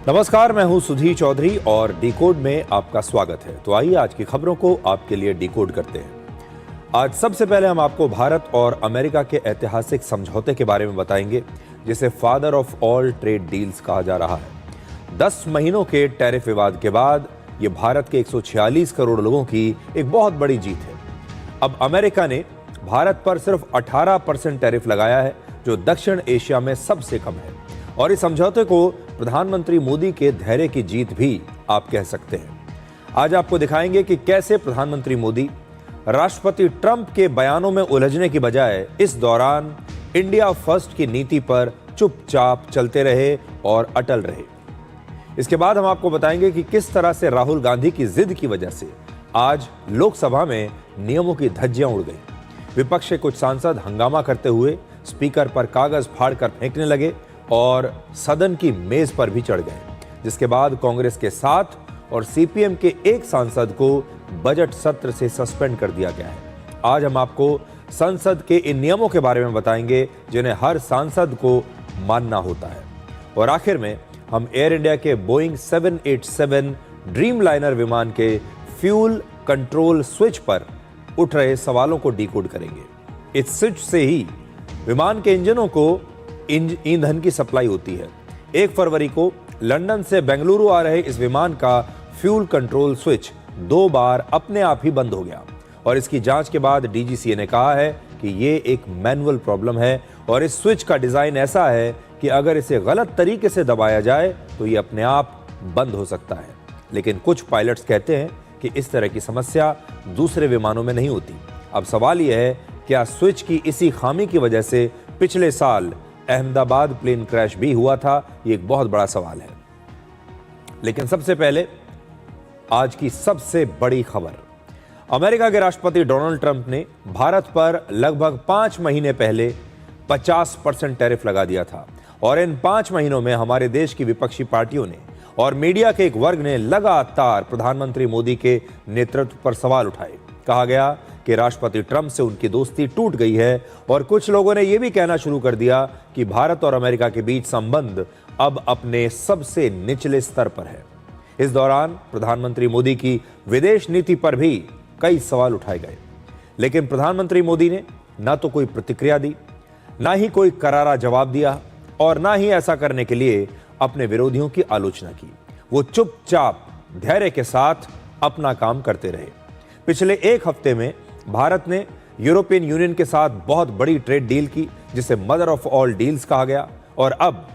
नमस्कार, मैं हूं सुधीर चौधरी और डिकोड में आपका स्वागत है। तो आइए आज की खबरों को आपके लिए डिकोड करते हैं। आज सबसे पहले हम आपको भारत और अमेरिका के ऐतिहासिक समझौते के बारे में बताएंगे, जिसे father of all trade deals कहा जा रहा है। 10 महीनों के टैरिफ विवाद के बाद ये भारत के 146 करोड़ लोगों की एक बहुत बड़ी जीत है। अब अमेरिका ने भारत पर सिर्फ 18% टैरिफ लगाया है, जो दक्षिण एशिया में सबसे कम है। और इस समझौते को प्रधानमंत्री मोदी के धैर्य की जीत भी आप कह सकते हैं। आज आपको दिखाएंगे कि कैसे प्रधानमंत्री मोदी राष्ट्रपति ट्रंप के बयानों में उलझने की बजाय इस दौरान इंडिया फर्स्ट की नीति पर चुपचाप चलते रहे और अटल रहे। इसके बाद हम आपको बताएंगे कि किस तरह से राहुल गांधी की जिद की वजह से आज लोकसभा में नियमों की धज्जियां उड़ गई। विपक्ष के कुछ सांसद हंगामा करते हुए स्पीकर पर कागज फाड़कर फेंकने लगे और सदन की मेज पर भी चढ़ गए, जिसके बाद कांग्रेस के 7 और सीपीएम के 1 सांसद को बजट सत्र से सस्पेंड कर दिया गया है। आज हम आपको संसद के इन नियमों के बारे में बताएंगे, जिन्हें हर सांसद को मानना होता है। और आखिर में हम एयर इंडिया के बोइंग 787 ड्रीम लाइनर विमान के फ्यूल कंट्रोल स्विच पर उठ रहे सवालों को डिकोड करेंगे। इस स्विच से ही विमान के इंजनों को ईंधन की सप्लाई होती है। 1 फरवरी को लंदन से बेंगलुरु आ रहे इस विमान का फ्यूल कंट्रोल स्विच 2 बार अपने आप ही बंद हो गया और इसकी जांच के बाद डीजीसीए ने कहा है कि ये एक मैनुअल प्रॉब्लम है और इस स्विच का डिजाइन ऐसा है कि अगर इसे गलत तरीके से दबाया जाए तो ये अपने आप बंद हो सकता है। लेकिन कुछ पायलट्स कहते हैं कि इस तरह की समस्या दूसरे विमानों में नहीं होती। अब सवाल यह है, क्या स्विच की इसी खामी की वजह से पिछले साल अहमदाबाद प्लेन क्रैश भी हुआ था? ये एक बहुत बड़ा सवाल है। लेकिन सबसे पहले आज की सबसे बड़ी खबर। अमेरिका के राष्ट्रपति डोनाल्ड ट्रंप ने भारत पर लगभग 5 महीने पहले 50% टैरिफ लगा दिया था और इन 5 महीनों में हमारे देश की विपक्षी पार्टियों ने और मीडिया के एक वर्ग ने लगातार प्रधानमंत्री मोदी के नेतृत्व पर सवाल उठाए। कहा गया कि राष्ट्रपति ट्रंप से उनकी दोस्ती टूट गई है और कुछ लोगों ने यह भी कहना शुरू कर दिया कि भारत और अमेरिका के बीच संबंध अब अपने सबसे निचले स्तर पर है। इस दौरान प्रधानमंत्री मोदी की विदेश नीति पर भी कई सवाल उठाए गए, लेकिन प्रधानमंत्री मोदी ने ना तो कोई प्रतिक्रिया दी, ना ही कोई करारा जवाब दिया और ना ही ऐसा करने के लिए अपने विरोधियों की आलोचना की। वो चुपचाप धैर्य के साथ अपना काम करते रहे। पिछले 1 हफ्ते में भारत ने यूरोपियन यूनियन के साथ बहुत बड़ी ट्रेड डील की, जिसे मदर ऑफ ऑल डील्स कहा गया, और अब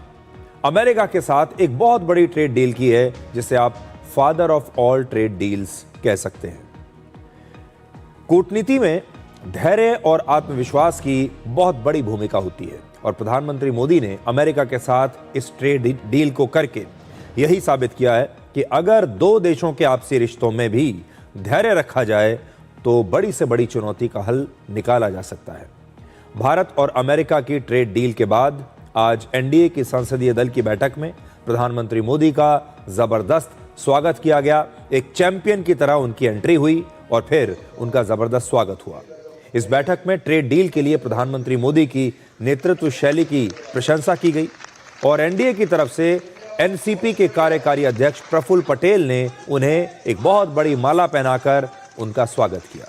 अमेरिका के साथ एक बहुत बड़ी ट्रेड डील की है, जिसे आप father of all trade deals कह सकते हैं। कूटनीति में धैर्य और आत्मविश्वास की बहुत बड़ी भूमिका होती है और प्रधानमंत्री मोदी ने अमेरिका के साथ इस ट्रेड डील को करके यही साबित किया है कि अगर 2 देशों के आपसी रिश्तों में भी धैर्य रखा जाए तो बड़ी से बड़ी चुनौती का हल निकाला जा सकता है। भारत और अमेरिका की ट्रेड डील के बाद आज एनडीए की संसदीय दल की बैठक में प्रधानमंत्री मोदी का जबरदस्त स्वागत किया गया। एक चैंपियन की तरह उनकी एंट्री हुई और फिर उनका जबरदस्त स्वागत हुआ। इस बैठक में ट्रेड डील के लिए प्रधानमंत्री मोदी की नेतृत्व शैली की प्रशंसा की गई और एनडीए की तरफ से एनसीपी के कार्यकारी अध्यक्ष प्रफुल्ल पटेल ने उन्हें एक बहुत बड़ी माला पहनाकर उनका स्वागत किया।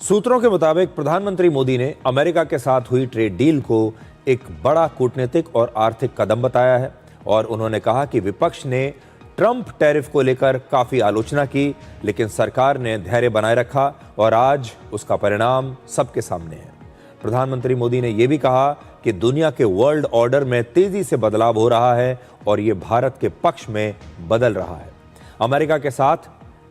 सूत्रों के मुताबिक प्रधानमंत्री मोदी ने अमेरिका के साथ हुई ट्रेड डील को एक बड़ा कूटनीतिक और आर्थिक कदम बताया है और उन्होंने कहा कि विपक्ष ने ट्रंप टैरिफ को लेकर काफी आलोचना की, लेकिन सरकार ने धैर्य बनाए रखा और आज उसका परिणाम सबके सामने है। प्रधानमंत्री मोदी ने यह भी कहा कि दुनिया के वर्ल्ड ऑर्डर में तेजी से बदलाव हो रहा है और यह भारत के पक्ष में बदल रहा है। अमेरिका के साथ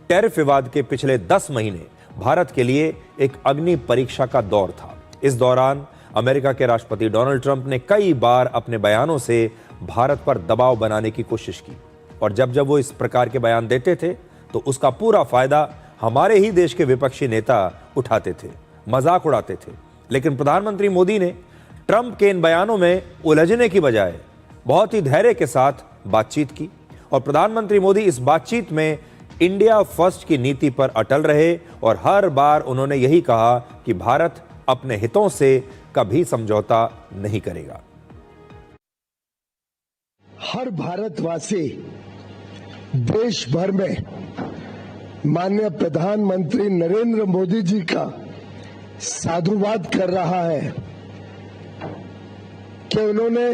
टैरिफ विवाद के पिछले 10 महीने भारत के लिए एक अग्नि परीक्षा का दौर था। इस दौरान अमेरिका के राष्ट्रपति डोनाल्ड ट्रंप ने कई बार अपने बयानों से भारत पर दबाव बनाने की कोशिश की, और जब जब वो इस प्रकार के बयान देते थे तो उसका पूरा फायदा हमारे ही देश के विपक्षी नेता उठाते थे, मजाक उड़ाते थे। लेकिन प्रधानमंत्री मोदी ने ट्रंप के इन बयानों में उलझने की बजाय बहुत ही धैर्य के साथ बातचीत की, और प्रधानमंत्री मोदी इस बातचीत में इंडिया फर्स्ट की नीति पर अटल रहे और हर बार उन्होंने यही कहा कि भारत अपने हितों से कभी समझौता नहीं करेगा। हर भारतवासी देश भर में माननीय प्रधानमंत्री नरेंद्र मोदी जी का साधुवाद कर रहा है कि उन्होंने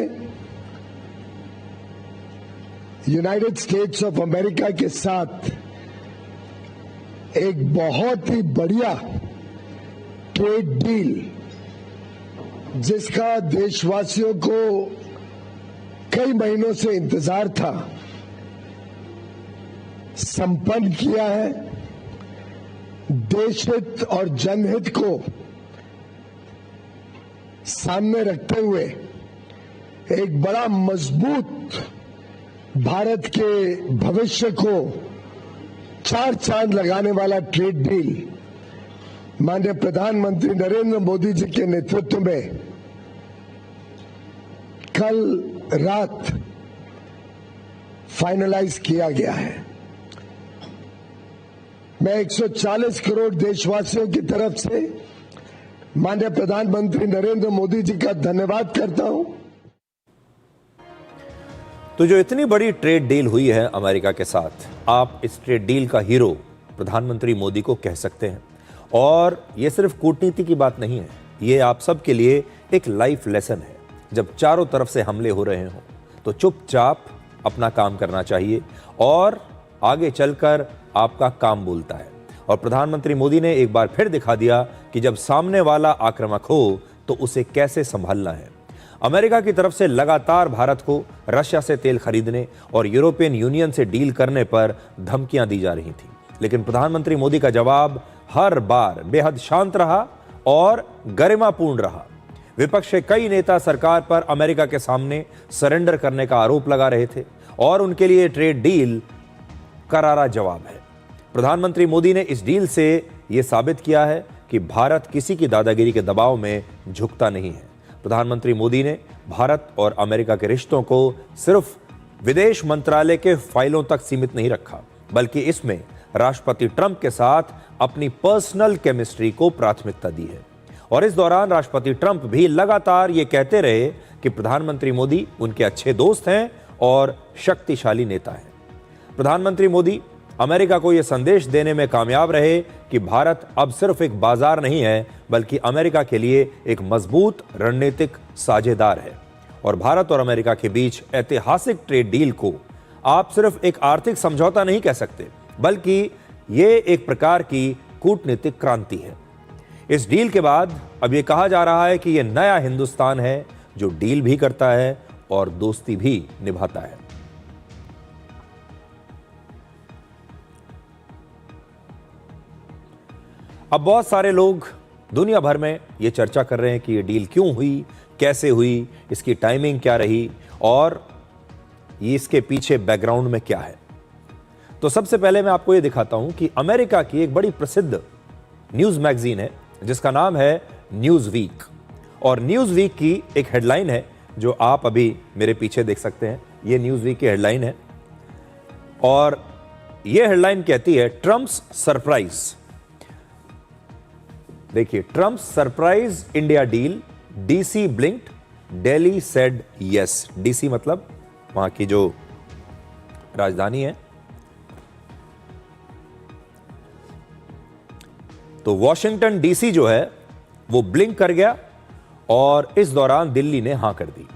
यूनाइटेड स्टेट्स ऑफ अमेरिका के साथ एक बहुत ही बढ़िया ट्रेड डील, जिसका देशवासियों को कई महीनों से इंतजार था, संपन्न किया है। देशहित और जनहित को सामने रखते हुए एक बड़ा मजबूत भारत के भविष्य को चार चांद लगाने वाला ट्रेड डील माननीय प्रधानमंत्री नरेंद्र मोदी जी के नेतृत्व में कल रात फाइनलाइज किया गया है। मैं 140 करोड़ देशवासियों की तरफ से माननीय प्रधानमंत्री नरेंद्र मोदी जी का धन्यवाद करता हूं। तो जो इतनी बड़ी ट्रेड डील हुई है अमेरिका के साथ, आप इस ट्रेड डील का हीरो प्रधानमंत्री मोदी को कह सकते हैं। और ये सिर्फ कूटनीति की बात नहीं है, ये आप सबके लिए एक लाइफ लेसन है। जब चारों तरफ से हमले हो रहे हों तो चुपचाप अपना काम करना चाहिए और आगे चलकर आपका काम बोलता है। और प्रधानमंत्री मोदी ने एक बार फिर दिखा दिया कि जब सामने वाला आक्रामक हो तो उसे कैसे संभालना है। अमेरिका की तरफ से लगातार भारत को रशिया से तेल खरीदने और यूरोपियन यूनियन से डील करने पर धमकियां दी जा रही थी, लेकिन प्रधानमंत्री मोदी का जवाब हर बार बेहद शांत रहा और गरिमापूर्ण रहा। विपक्ष के कई नेता सरकार पर अमेरिका के सामने सरेंडर करने का आरोप लगा रहे थे और उनके लिए ट्रेड डील करारा जवाब है। प्रधानमंत्री मोदी ने इस डील से यह साबित किया है कि भारत किसी की दादागिरी के दबाव में झुकता नहीं है। प्रधानमंत्री मोदी ने भारत और अमेरिका के रिश्तों को सिर्फ विदेश मंत्रालय के फाइलों तक सीमित नहीं रखा, बल्कि इसमें राष्ट्रपति ट्रंप के साथ अपनी पर्सनल केमिस्ट्री को प्राथमिकता दी है। और इस दौरान राष्ट्रपति ट्रंप भी लगातार ये कहते रहे कि प्रधानमंत्री मोदी उनके अच्छे दोस्त हैं और शक्तिशाली नेता हैं। प्रधानमंत्री मोदी अमेरिका को यह संदेश देने में कामयाब रहे कि भारत अब सिर्फ एक बाजार नहीं है, बल्कि अमेरिका के लिए एक मजबूत रणनीतिक साझेदार है। और भारत और अमेरिका के बीच ऐतिहासिक ट्रेड डील को आप सिर्फ एक आर्थिक समझौता नहीं कह सकते, बल्कि ये एक प्रकार की कूटनीतिक क्रांति है। इस डील के बाद अब यह कहा जा रहा है कि यह नया हिंदुस्तान है जो डील भी करता है और दोस्ती भी निभाता है। अब बहुत सारे लोग दुनिया भर में ये चर्चा कर रहे हैं कि ये डील क्यों हुई, कैसे हुई, इसकी टाइमिंग क्या रही और ये इसके पीछे बैकग्राउंड में क्या है। तो सबसे पहले मैं आपको ये दिखाता हूं कि अमेरिका की एक बड़ी प्रसिद्ध न्यूज मैगजीन है जिसका नाम है न्यूज वीक। और न्यूज वीक की एक हेडलाइन है जो आप अभी मेरे पीछे देख सकते हैं। ये न्यूज वीक की हेडलाइन है और ये हेडलाइन कहती है ट्रंप्स सरप्राइज। देखिए, Trump's surprise India deal, DC ब्लिंक्ड, Delhi said yes. DC मतलब वहां की जो राजधानी है। तो वॉशिंगटन डीसी जो है वो ब्लिंक कर गया और इस दौरान दिल्ली ने हां कर दी।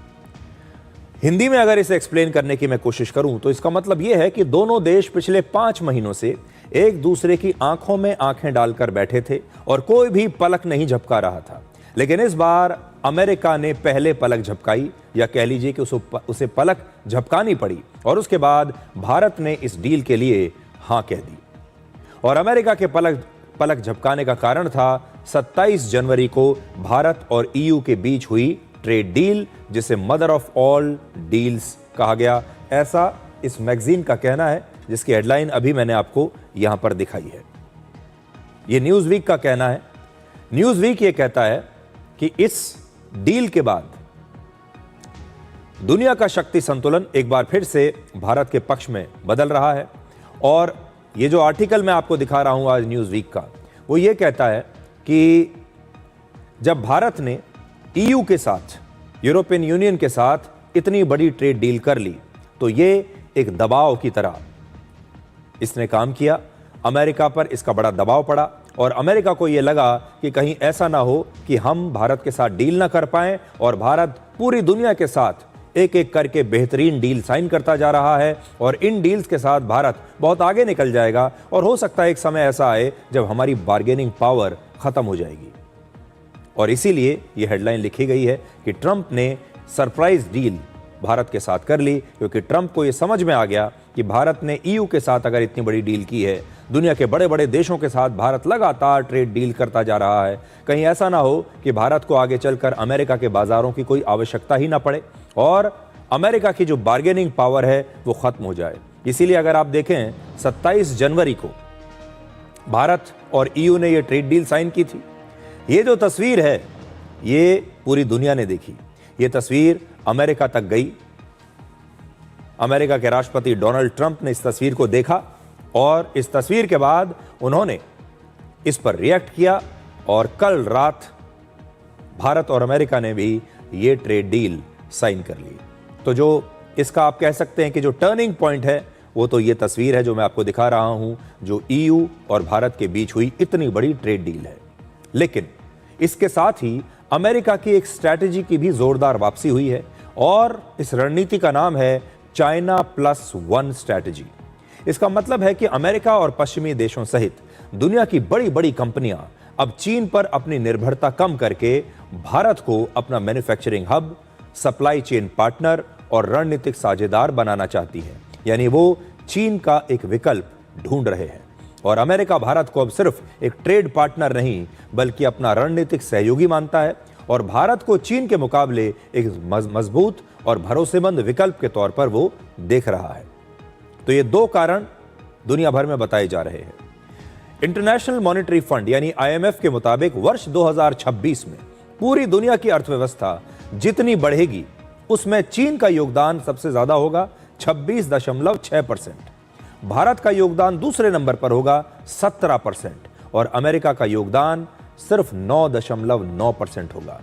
हिंदी में अगर इसे एक्सप्लेन करने की मैं कोशिश करूं तो इसका मतलब यह है कि दोनों देश पिछले 5 महीनों से एक दूसरे की आंखों में आंखें डालकर बैठे थे और कोई भी पलक नहीं झपका रहा था। लेकिन इस बार अमेरिका ने पहले पलक झपकाई, या कह लीजिए कि उसे पलक झपकानी पड़ी, और उसके बाद भारत ने इस डील के लिए हां कह दी। और अमेरिका के पलक पलक झपकाने का कारण था 27 जनवरी को भारत और ईयू के बीच हुई ट्रेड डील, जिसे मदर ऑफ ऑल डील्स कहा गया। ऐसा इस मैगजीन का कहना है, जिसकी हेडलाइन अभी मैंने आपको यहां पर दिखाई है। यह न्यूज़ वीक का कहना है। न्यूज़ वीक ये कहता है कि इस डील के बाद दुनिया का शक्ति संतुलन एक बार फिर से भारत के पक्ष में बदल रहा है। और ये जो आर्टिकल मैं आपको दिखा रहा हूं आज न्यूज़ वीक का, वो ये कहता है कि जब भारत ने ईयू के साथ, यूरोपियन यूनियन के साथ इतनी बड़ी ट्रेड डील कर ली, तो ये एक दबाव की तरह इसने काम किया। अमेरिका पर इसका बड़ा दबाव पड़ा और अमेरिका को यह लगा कि कहीं ऐसा ना हो कि हम भारत के साथ डील ना कर पाएं, और भारत पूरी दुनिया के साथ एक एक करके बेहतरीन डील साइन करता जा रहा है और इन डील्स के साथ भारत बहुत आगे निकल जाएगा। और हो सकता है एक समय ऐसा आए जब हमारी बार्गेनिंग पावर खत्म हो जाएगी। और इसीलिए यह हेडलाइन लिखी गई है कि ट्रंप ने सरप्राइज डील भारत के साथ कर ली, क्योंकि ट्रंप को यह समझ में आ गया कि भारत ने ईयू के साथ अगर इतनी बड़ी डील की है, दुनिया के बड़े बड़े देशों के साथ भारत लगातार ट्रेड डील करता जा रहा है, कहीं ऐसा ना हो कि भारत को आगे चलकर अमेरिका के बाजारों की कोई आवश्यकता ही ना पड़े और अमेरिका की जो बार्गेनिंग पावर है वो खत्म हो जाए। इसीलिए अगर आप देखें 27 जनवरी को भारत और ईयू ने यह ट्रेड डील साइन की थी। ये जो तस्वीर है ये पूरी दुनिया ने देखी। ये तस्वीर अमेरिका तक गई। अमेरिका के राष्ट्रपति डोनाल्ड ट्रंप ने इस तस्वीर को देखा और इस तस्वीर के बाद उन्होंने इस पर रिएक्ट किया और कल रात भारत और अमेरिका ने भी ये ट्रेड डील साइन कर ली। तो जो इसका आप कह सकते हैं कि जो टर्निंग पॉइंट है वो तो ये तस्वीर है जो मैं आपको दिखा रहा हूं, जो ईयू और भारत के बीच हुई इतनी बड़ी ट्रेड डील है। लेकिन इसके साथ ही अमेरिका की एक स्ट्रैटेजी की भी जोरदार वापसी हुई है और इस रणनीति का नाम है चाइना प्लस वन स्ट्रैटेजी। इसका मतलब है कि अमेरिका और पश्चिमी देशों सहित दुनिया की बड़ी बड़ी कंपनियां अब चीन पर अपनी निर्भरता कम करके भारत को अपना manufacturing hub, supply chain partner और रणनीतिक साझेदार बनाना चाहती हैं। यानी वो चीन का एक विकल्प ढूंढ रहे हैं और अमेरिका भारत को अब सिर्फ एक ट्रेड पार्टनर नहीं बल्कि अपना रणनीतिक सहयोगी मानता है और भारत को चीन के मुकाबले एक मजबूत और भरोसेमंद विकल्प के तौर पर वो देख रहा है। तो ये दो कारण दुनिया भर में बताए जा रहे हैं। इंटरनेशनल मॉनेटरी फंड यानी IMF के मुताबिक वर्ष 2026 में पूरी दुनिया की अर्थव्यवस्था जितनी बढ़ेगी उसमें चीन का योगदान सबसे ज्यादा होगा 26.6%, भारत का योगदान दूसरे नंबर पर होगा 17% और अमेरिका का योगदान सिर्फ 9.9% होगा।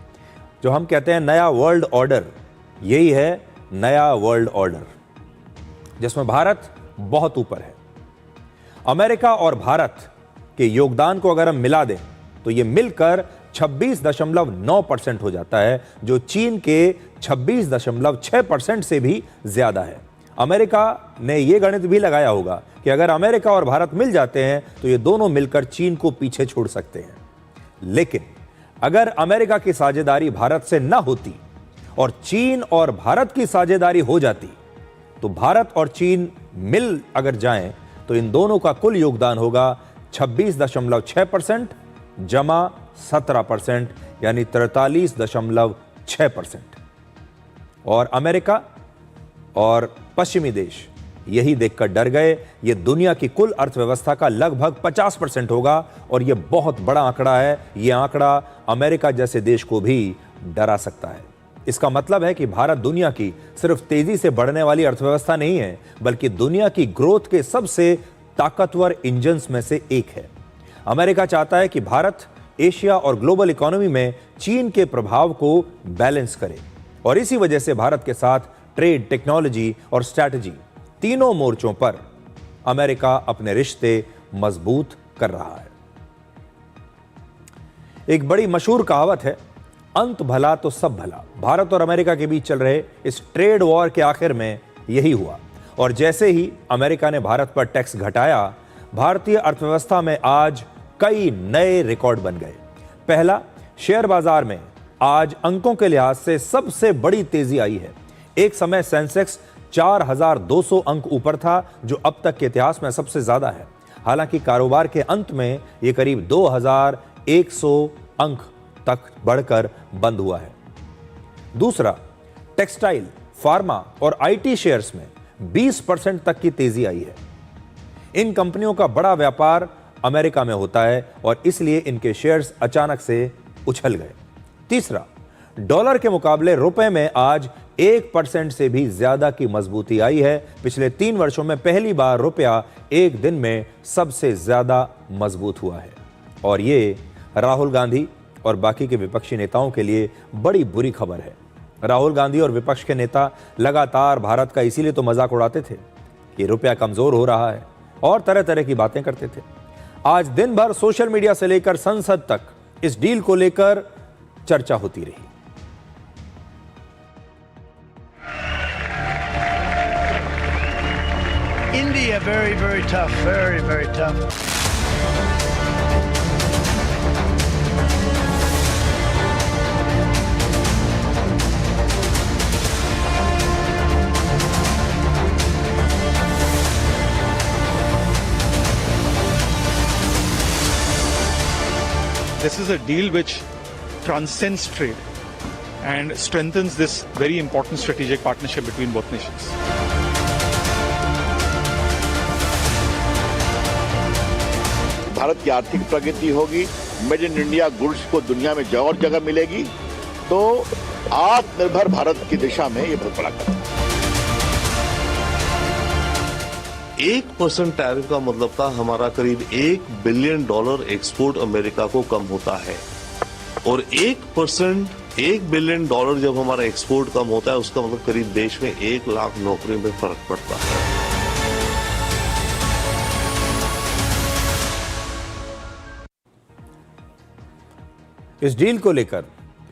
जो हम कहते हैं नया वर्ल्ड ऑर्डर, यही है नया वर्ल्ड ऑर्डर जिसमें भारत बहुत ऊपर है। अमेरिका और भारत के योगदान को अगर हम मिला दें तो यह मिलकर 26.9% हो जाता है, जो चीन के 26.6% से भी ज्यादा है। अमेरिका ने यह गणित भी लगाया होगा कि अगर अमेरिका और भारत मिल जाते हैं तो ये दोनों मिलकर चीन को पीछे छोड़ सकते हैं। लेकिन अगर अमेरिका की साझेदारी भारत से न होती और चीन और भारत की साझेदारी हो जाती तो भारत और चीन मिल अगर जाएं तो इन दोनों का कुल योगदान होगा 26.6% जमा 17% यानी 43.6%। और अमेरिका और पश्चिमी देश यही देखकर डर गए। यह दुनिया की कुल अर्थव्यवस्था का लगभग 50% होगा और यह बहुत बड़ा आंकड़ा है। यह आंकड़ा अमेरिका जैसे देश को भी डरा सकता है। इसका मतलब है कि भारत दुनिया की सिर्फ तेजी से बढ़ने वाली अर्थव्यवस्था नहीं है बल्कि दुनिया की ग्रोथ के सबसे ताकतवर इंजन्स में से एक है। अमेरिका चाहता है कि भारत एशिया और ग्लोबल इकोनॉमी में चीन के प्रभाव को बैलेंस करे और इसी वजह से भारत के साथ ट्रेड, टेक्नोलॉजी और स्ट्रैटेजी तीनों मोर्चों पर अमेरिका अपने रिश्ते मजबूत कर रहा है। एक बड़ी मशहूर कहावत है, अंत भला तो सब भला। भारत और अमेरिका के बीच चल रहे इस ट्रेड वॉर के आखिर में यही हुआ और जैसे ही अमेरिका ने भारत पर टैक्स घटाया, भारतीय अर्थव्यवस्था में आज कई नए रिकॉर्ड बन गए। पहला, शेयर बाजार में आज अंकों के लिहाज से सबसे बड़ी तेजी आई है। एक समय सेंसेक्स 4200 अंक ऊपर था, जो अब तक के इतिहास में सबसे ज्यादा है। हालांकि कारोबार के अंत में यह करीब 2100 अंक तक बढ़कर बंद हुआ है। दूसरा, टेक्सटाइल, फार्मा और आईटी शेयर्स में 20% तक की तेजी आई है। इन कंपनियों का बड़ा व्यापार अमेरिका में होता है और इसलिए इनके शेयर्स अचानक से उछल गए। तीसरा, डॉलर के मुकाबले रुपए में आज 1% से भी ज्यादा की मजबूती आई है। पिछले 3 वर्षों में पहली बार रुपया एक दिन में सबसे ज्यादा मजबूत हुआ है और ये राहुल गांधी और बाकी के विपक्षी नेताओं के लिए बड़ी बुरी खबर है। राहुल गांधी और विपक्ष के नेता लगातार भारत का इसीलिए तो मजाक उड़ाते थे कि रुपया कमजोर हो रहा है और तरह तरह की बातें करते थे। आज दिन भर सोशल मीडिया से लेकर संसद तक इस डील को लेकर चर्चा होती रही। India, very, very tough, very, very tough. This is a deal which transcends trade and strengthens this very important strategic partnership between both nations. Bharat की आर्थिक प्रगति होगी, मेड इन इंडिया गुड्स को दुनिया में और जगह मिलेगी, तो आत्मनिर्भर भारत की दिशा में ये बहुत बड़ा कदम है। 1% टैरिफ का मतलब था हमारा करीब $1 बिलियन एक्सपोर्ट अमेरिका को कम होता है और 1% $1 बिलियन जब हमारा एक्सपोर्ट कम होता है उसका मतलब करीब देश में 1 लाख नौकरी में फर्क पड़ता है। इस डील को लेकर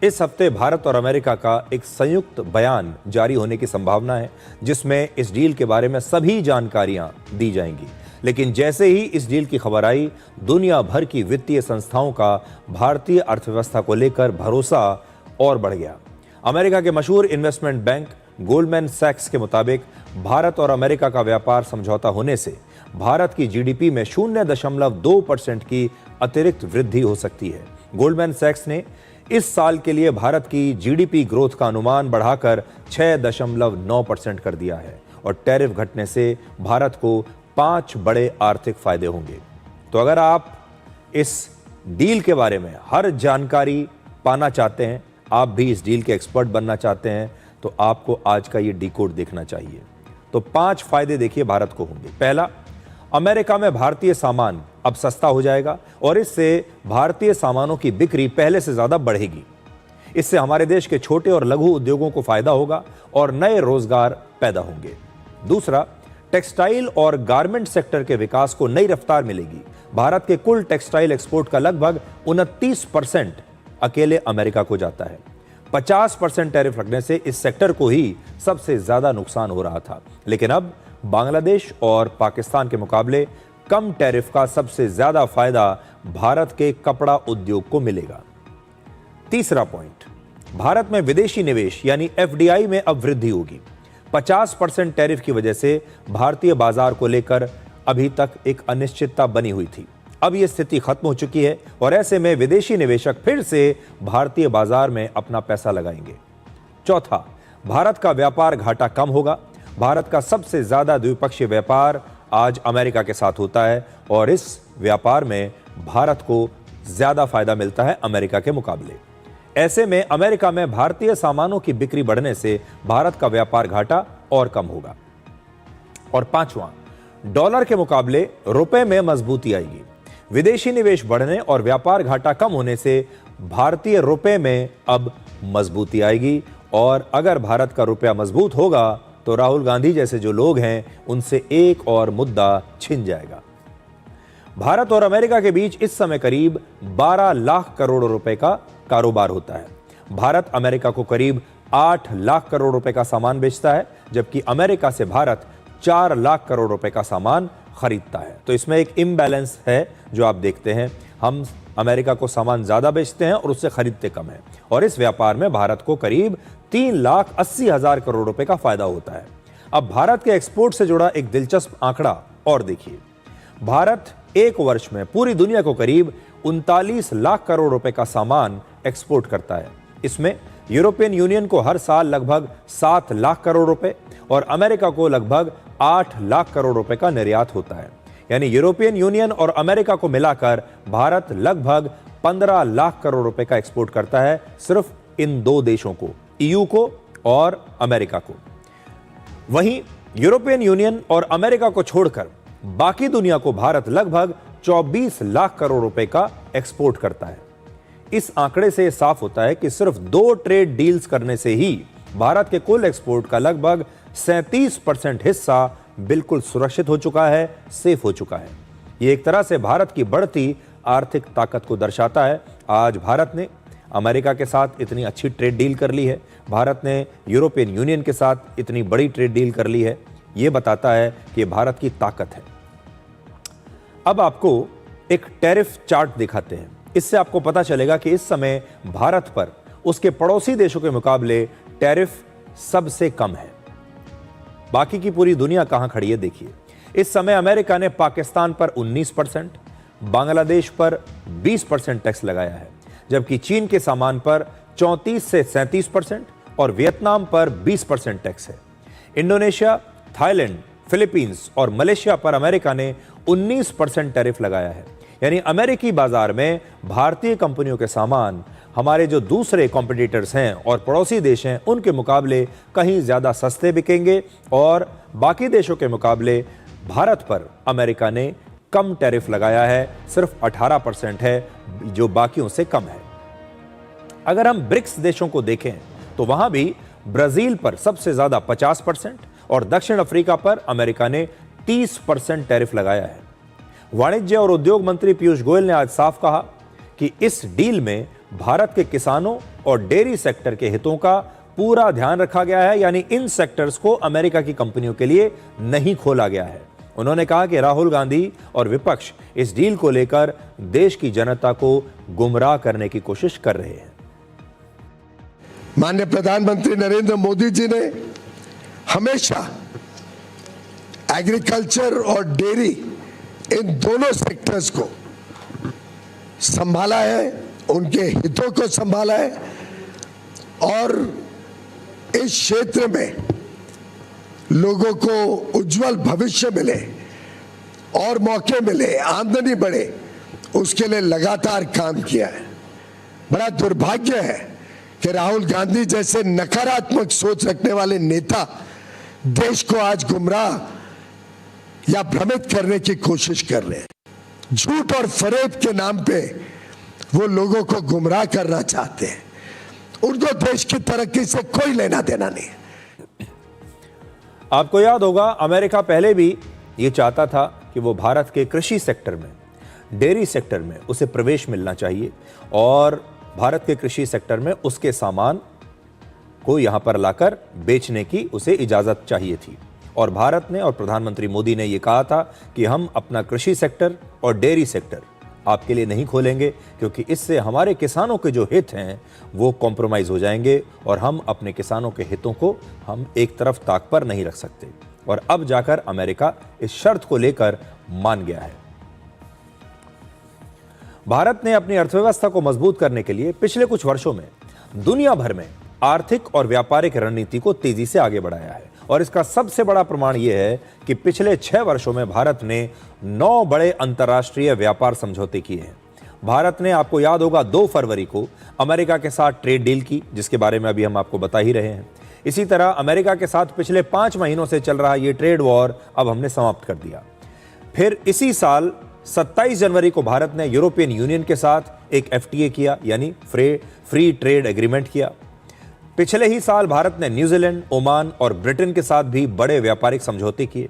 इस हफ्ते भारत और अमेरिका का एक संयुक्त बयान जारी होने की संभावना है, जिसमें इस डील के बारे में सभी जानकारियां दी जाएंगी। लेकिन जैसे ही इस डील की खबर आई, दुनिया भर की वित्तीय संस्थाओं का भारतीय अर्थव्यवस्था को लेकर भरोसा और बढ़ गया। अमेरिका के मशहूर इन्वेस्टमेंट बैंक गोल्डमैन सैक्स के मुताबिक भारत और अमेरिका का व्यापार समझौता होने से भारत की जीडीपी में 0.2% की अतिरिक्त वृद्धि हो सकती है। गोल्डमैन सैक्स ने इस साल के लिए भारत की जीडीपी ग्रोथ का अनुमान बढ़ाकर 6.9% कर दिया है और टैरिफ घटने से भारत को 5 बड़े आर्थिक फायदे होंगे। तो अगर आप इस डील के बारे में हर जानकारी पाना चाहते हैं, आप भी इस डील के एक्सपर्ट बनना चाहते हैं, तो आपको आज का ये डिकोड देखना चाहिए। तो 5 फायदे देखिए भारत को होंगे। पहला, अमेरिका में भारतीय सामान अब सस्ता हो जाएगा और इससे भारतीय सामानों की बिक्री पहले से ज्यादा बढ़ेगी। इससे हमारे देश के छोटे और लघु उद्योगों को फायदा होगा और नए रोजगार पैदा होंगे। दूसरा, टेक्सटाइल और गारमेंट सेक्टर के विकास को नई रफ्तार मिलेगी। भारत के कुल टेक्सटाइल एक्सपोर्ट का लगभग 29% अकेले अमेरिका को जाता है। 50% टैरिफ लगने से इस सेक्टर को ही सबसे ज्यादा नुकसान हो रहा था, लेकिन अब बांग्लादेश और पाकिस्तान के मुकाबले कम टैरिफ का सबसे ज्यादा फायदा भारत के कपड़ा उद्योग को मिलेगा। तीसरा पॉइंट, भारत में विदेशी निवेश यानी एफडीआई में अब वृद्धि होगी। 50% टैरिफ की वजह से भारतीय बाजार को लेकर अभी तक एक अनिश्चितता बनी हुई थी। अब यह स्थिति खत्म हो चुकी है और ऐसे में विदेशी निवेशक फिर से भारतीय बाजार में अपना पैसा लगाएंगे। चौथा, भारत का व्यापार घाटा कम होगा। भारत का सबसे ज्यादा द्विपक्षीय व्यापार आज अमेरिका के साथ होता है और इस व्यापार में भारत को ज्यादा फायदा मिलता है अमेरिका के मुकाबले। ऐसे में अमेरिका में भारतीय सामानों की बिक्री बढ़ने से भारत का व्यापार घाटा और कम होगा। और पांचवां, डॉलर के मुकाबले रुपए में मजबूती आएगी। विदेशी निवेश बढ़ने और व्यापार घाटा कम होने से भारतीय रुपए में अब मजबूती आएगी और अगर भारत का रुपया मजबूत होगा तो राहुल गांधी जैसे जो लोग हैं उनसे एक और मुद्दा छिन जाएगा। भारत और अमेरिका के बीच इस समय करीब 12 लाख करोड़ रुपए का कारोबार होता है। भारत अमेरिका को करीब 8 लाख करोड़ रुपए का सामान बेचता है, जबकि अमेरिका से भारत 4 लाख करोड़ रुपए का सामान खरीदता है। तो इसमें एक इम्बैलेंस है जो आप देखते हैं। हम अमेरिका को सामान ज्यादा बेचते हैं और उससे खरीदते कम है और इस व्यापार में भारत को करीब 3,80,000 करोड़ रुपए का फायदा होता है। अब भारत के एक्सपोर्ट से जुड़ा एक दिलचस्प आंकड़ा और देखिए। भारत एक वर्ष में पूरी दुनिया को करीब 39 लाख करोड़ रुपए का सामान एक्सपोर्ट करता है। इसमें यूरोपियन यूनियन को हर साल लगभग 7 लाख करोड़ रुपए और अमेरिका को लगभग 8 लाख करोड़ रुपए का निर्यात होता है। यानी यूरोपियन यूनियन और अमेरिका को मिलाकर भारत लगभग 15 लाख करोड़ रुपए का एक्सपोर्ट करता है, सिर्फ इन दो देशों को, ईयू को और अमेरिका को। वहीं यूरोपियन यूनियन और अमेरिका को छोड़कर बाकी दुनिया को भारत लगभग 24 लाख करोड़ रुपए का एक्सपोर्ट करता है। इस आंकड़े से साफ होता है कि सिर्फ 2 ट्रेड डील्स करने से ही भारत के कुल एक्सपोर्ट का लगभग 37% हिस्सा बिल्कुल सुरक्षित हो चुका है, सेफ हो चुका है। ये एक तरह से भारत की बढ़ती आर्थिक ताकत को दर्शाता है। आज भारत ने अमेरिका के साथ इतनी अच्छी ट्रेड डील कर ली है, भारत ने यूरोपियन यूनियन के साथ इतनी बड़ी ट्रेड डील कर ली है। ये बताता है कि भारत की ताकत है। अब आपको एक टैरिफ चार्ट दिखाते हैं। इससे आपको पता चलेगा कि इस समय भारत पर उसके पड़ोसी देशों के मुकाबले टैरिफ सबसे कम है। बाकी की पूरी दुनिया कहां खड़ी है देखिए। इस समय अमेरिका ने पाकिस्तान पर 19%, बांग्लादेश पर 20% टैक्स लगाया है, जबकि चीन के सामान पर 34 से 37% और वियतनाम पर 20% टैक्स है। इंडोनेशिया, थाईलैंड, फिलीपींस और मलेशिया पर अमेरिका ने 19% टैरिफ लगाया है। यानी अमेरिकी बाजार में भारतीय कंपनियों के सामान हमारे जो दूसरे कॉम्पिटिटर्स हैं और पड़ोसी देश हैं उनके मुकाबले कहीं ज्यादा सस्ते बिकेंगे और बाकी देशों के मुकाबले भारत पर अमेरिका ने कम टैरिफ लगाया है, सिर्फ 18% है, जो बाकियों से कम है। अगर हम ब्रिक्स देशों को देखें तो वहां भी ब्राजील पर सबसे ज्यादा 50% और दक्षिण अफ्रीका पर अमेरिका ने 30% टैरिफ लगाया है। वाणिज्य और उद्योग मंत्री पीयूष गोयल ने आज साफ कहा कि इस डील में भारत के किसानों और डेयरी सेक्टर के हितों का पूरा ध्यान रखा गया है, यानी इन सेक्टर्स को अमेरिका की कंपनियों के लिए नहीं खोला गया है। उन्होंने कहा कि राहुल गांधी और विपक्ष इस डील को लेकर देश की जनता को गुमराह करने की कोशिश कर रहे हैं। माननीय प्रधानमंत्री नरेंद्र मोदी जी ने हमेशा एग्रीकल्चर और डेयरी इन दोनों सेक्टर्स को संभाला है, उनके हितों को संभाला है और इस क्षेत्र में लोगों को उज्जवल भविष्य मिले और मौके मिले, आमदनी बढ़े, उसके लिए लगातार काम किया है। बड़ा दुर्भाग्य है कि राहुल गांधी जैसे नकारात्मक सोच रखने वाले नेता देश को आज गुमराह या भ्रमित करने की कोशिश कर रहे हैं। झूठ और फरेब के नाम पे वो लोगों को गुमराह करना चाहते हैं। उनको देश की तरक्की से कोई लेना देना नहीं है। आपको याद होगा अमेरिका पहले भी ये चाहता था कि वो भारत के कृषि सेक्टर में, डेयरी सेक्टर में उसे प्रवेश मिलना चाहिए और भारत के कृषि सेक्टर में उसके सामान को यहां पर लाकर बेचने की उसे इजाजत चाहिए थी। और भारत ने और प्रधानमंत्री मोदी ने यह कहा था कि हम अपना कृषि सेक्टर और डेयरी सेक्टर आपके लिए नहीं खोलेंगे, क्योंकि इससे हमारे किसानों के जो हित हैं वो कॉम्प्रोमाइज हो जाएंगे और हम अपने किसानों के हितों को हम एक तरफ ताक पर नहीं रख सकते। और अब जाकर अमेरिका इस शर्त को लेकर मान गया है। भारत ने अपनी अर्थव्यवस्था को मजबूत करने के लिए पिछले कुछ वर्षों में दुनिया भर में आर्थिक और व्यापारिक रणनीति को तेजी से आगे बढ़ाया है और इसका सबसे बड़ा प्रमाण यह है कि पिछले 6 वर्षों में भारत ने 9 बड़े अंतर्राष्ट्रीय व्यापार समझौते किए हैं। भारत ने, आपको याद होगा, 2 फरवरी को अमेरिका के साथ ट्रेड डील की, जिसके बारे में अभी हम आपको बता ही रहे हैं। इसी तरह अमेरिका के साथ पिछले 5 महीनों से चल रहा ये ट्रेड वॉर अब हमने समाप्त कर दिया। फिर इसी साल 27 जनवरी को भारत ने यूरोपियन यूनियन के साथ एक FTA किया, यानी फ्री ट्रेड एग्रीमेंट किया। पिछले ही साल भारत ने न्यूजीलैंड, ओमान और ब्रिटेन के साथ भी बड़े व्यापारिक समझौते किए।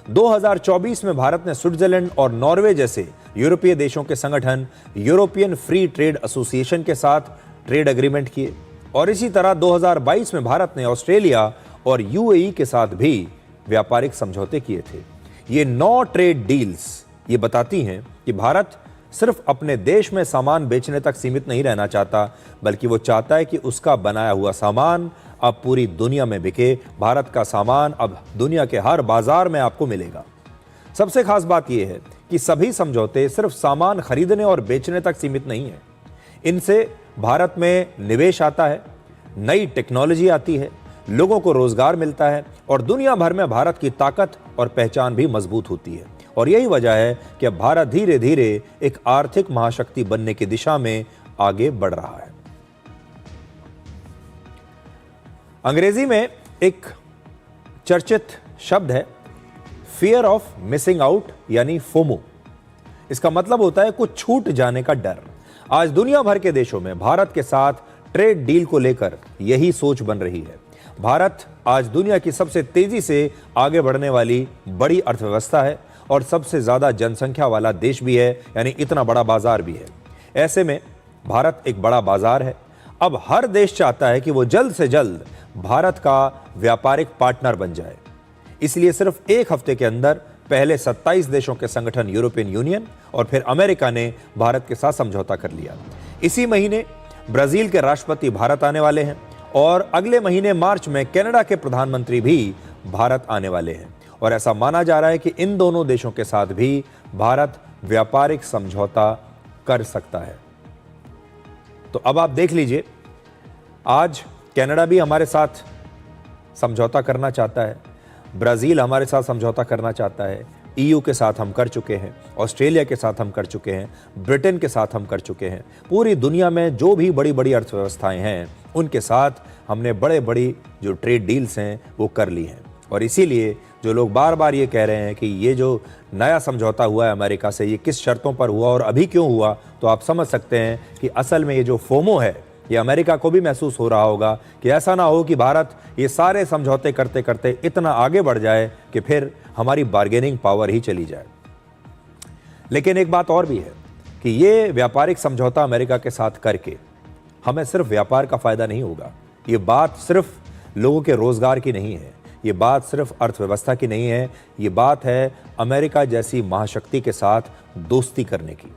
2024 में भारत ने स्विट्जरलैंड और नॉर्वे जैसे यूरोपीय देशों के संगठन यूरोपियन फ्री ट्रेड एसोसिएशन के साथ ट्रेड एग्रीमेंट किए। और इसी तरह 2022 में भारत ने ऑस्ट्रेलिया और UAE के साथ भी व्यापारिक समझौते किए थे। ये 9 ट्रेड डील्स ये बताती हैं कि भारत सिर्फ अपने देश में सामान बेचने तक सीमित नहीं रहना चाहता, बल्कि वो चाहता है कि उसका बनाया हुआ सामान अब पूरी दुनिया में बिके। भारत का सामान अब दुनिया के हर बाजार में आपको मिलेगा। सबसे खास बात यह है कि सभी समझौते सिर्फ सामान खरीदने और बेचने तक सीमित नहीं है। इनसे भारत में निवेश आता है, नई टेक्नोलॉजी आती है, लोगों को रोजगार मिलता है और दुनिया भर में भारत की ताकत और पहचान भी मजबूत होती है। और यही वजह है कि अब भारत धीरे धीरे एक आर्थिक महाशक्ति बनने की दिशा में आगे बढ़ रहा है। अंग्रेजी में एक चर्चित शब्द है फियर ऑफ मिसिंग आउट यानी फोमो। इसका मतलब होता है कुछ छूट जाने का डर। आज दुनिया भर के देशों में भारत के साथ ट्रेड डील को लेकर यही सोच बन रही है। भारत आज दुनिया की सबसे तेजी से आगे बढ़ने वाली बड़ी अर्थव्यवस्था है और सबसे ज्यादा जनसंख्या वाला देश भी है, यानी इतना बड़ा बाजार भी है। ऐसे में भारत एक बड़ा बाजार है। अब हर देश चाहता है कि वो जल्द से जल्द भारत का व्यापारिक पार्टनर बन जाए। इसलिए सिर्फ एक हफ्ते के अंदर पहले 27 देशों के संगठन यूरोपियन यूनियन और फिर अमेरिका ने भारत के साथ समझौता कर लिया। इसी महीने ब्राजील के राष्ट्रपति भारत आने वाले हैं और अगले महीने मार्च में कनाडा के प्रधानमंत्री भी भारत आने वाले हैं। और ऐसा माना जा रहा है कि इन दोनों देशों के साथ भी भारत व्यापारिक समझौता कर सकता है। तो अब आप देख लीजिए, आज कनाडा भी हमारे साथ समझौता करना चाहता है, ब्राजील हमारे साथ समझौता करना चाहता है, ईयू के साथ हम कर चुके हैं, ऑस्ट्रेलिया के साथ हम कर चुके हैं, ब्रिटेन के साथ हम कर चुके हैं। पूरी दुनिया में जो भी बड़ी बड़ी अर्थव्यवस्थाएं हैं उनके साथ हमने बड़े बड़ी जो ट्रेड डील्स हैं वो कर ली हैं। और इसीलिए जो लोग बार बार ये कह रहे हैं कि ये जो नया समझौता हुआ है अमेरिका से, ये किस शर्तों पर हुआ और अभी क्यों हुआ, तो आप समझ सकते हैं कि असल में ये जो फोमो है ये अमेरिका को भी महसूस हो रहा होगा कि ऐसा ना हो कि भारत ये सारे समझौते करते करते इतना आगे बढ़ जाए कि फिर हमारी बार्गेनिंग पावर ही चली जाए। लेकिन एक बात और भी है कि ये व्यापारिक समझौता अमेरिका के साथ करके हमें सिर्फ व्यापार का फायदा नहीं होगा। ये बात सिर्फ लोगों के रोजगार की नहीं है, ये बात सिर्फ अर्थव्यवस्था की नहीं है, ये बात है अमेरिका जैसी महाशक्ति के साथ दोस्ती करने की।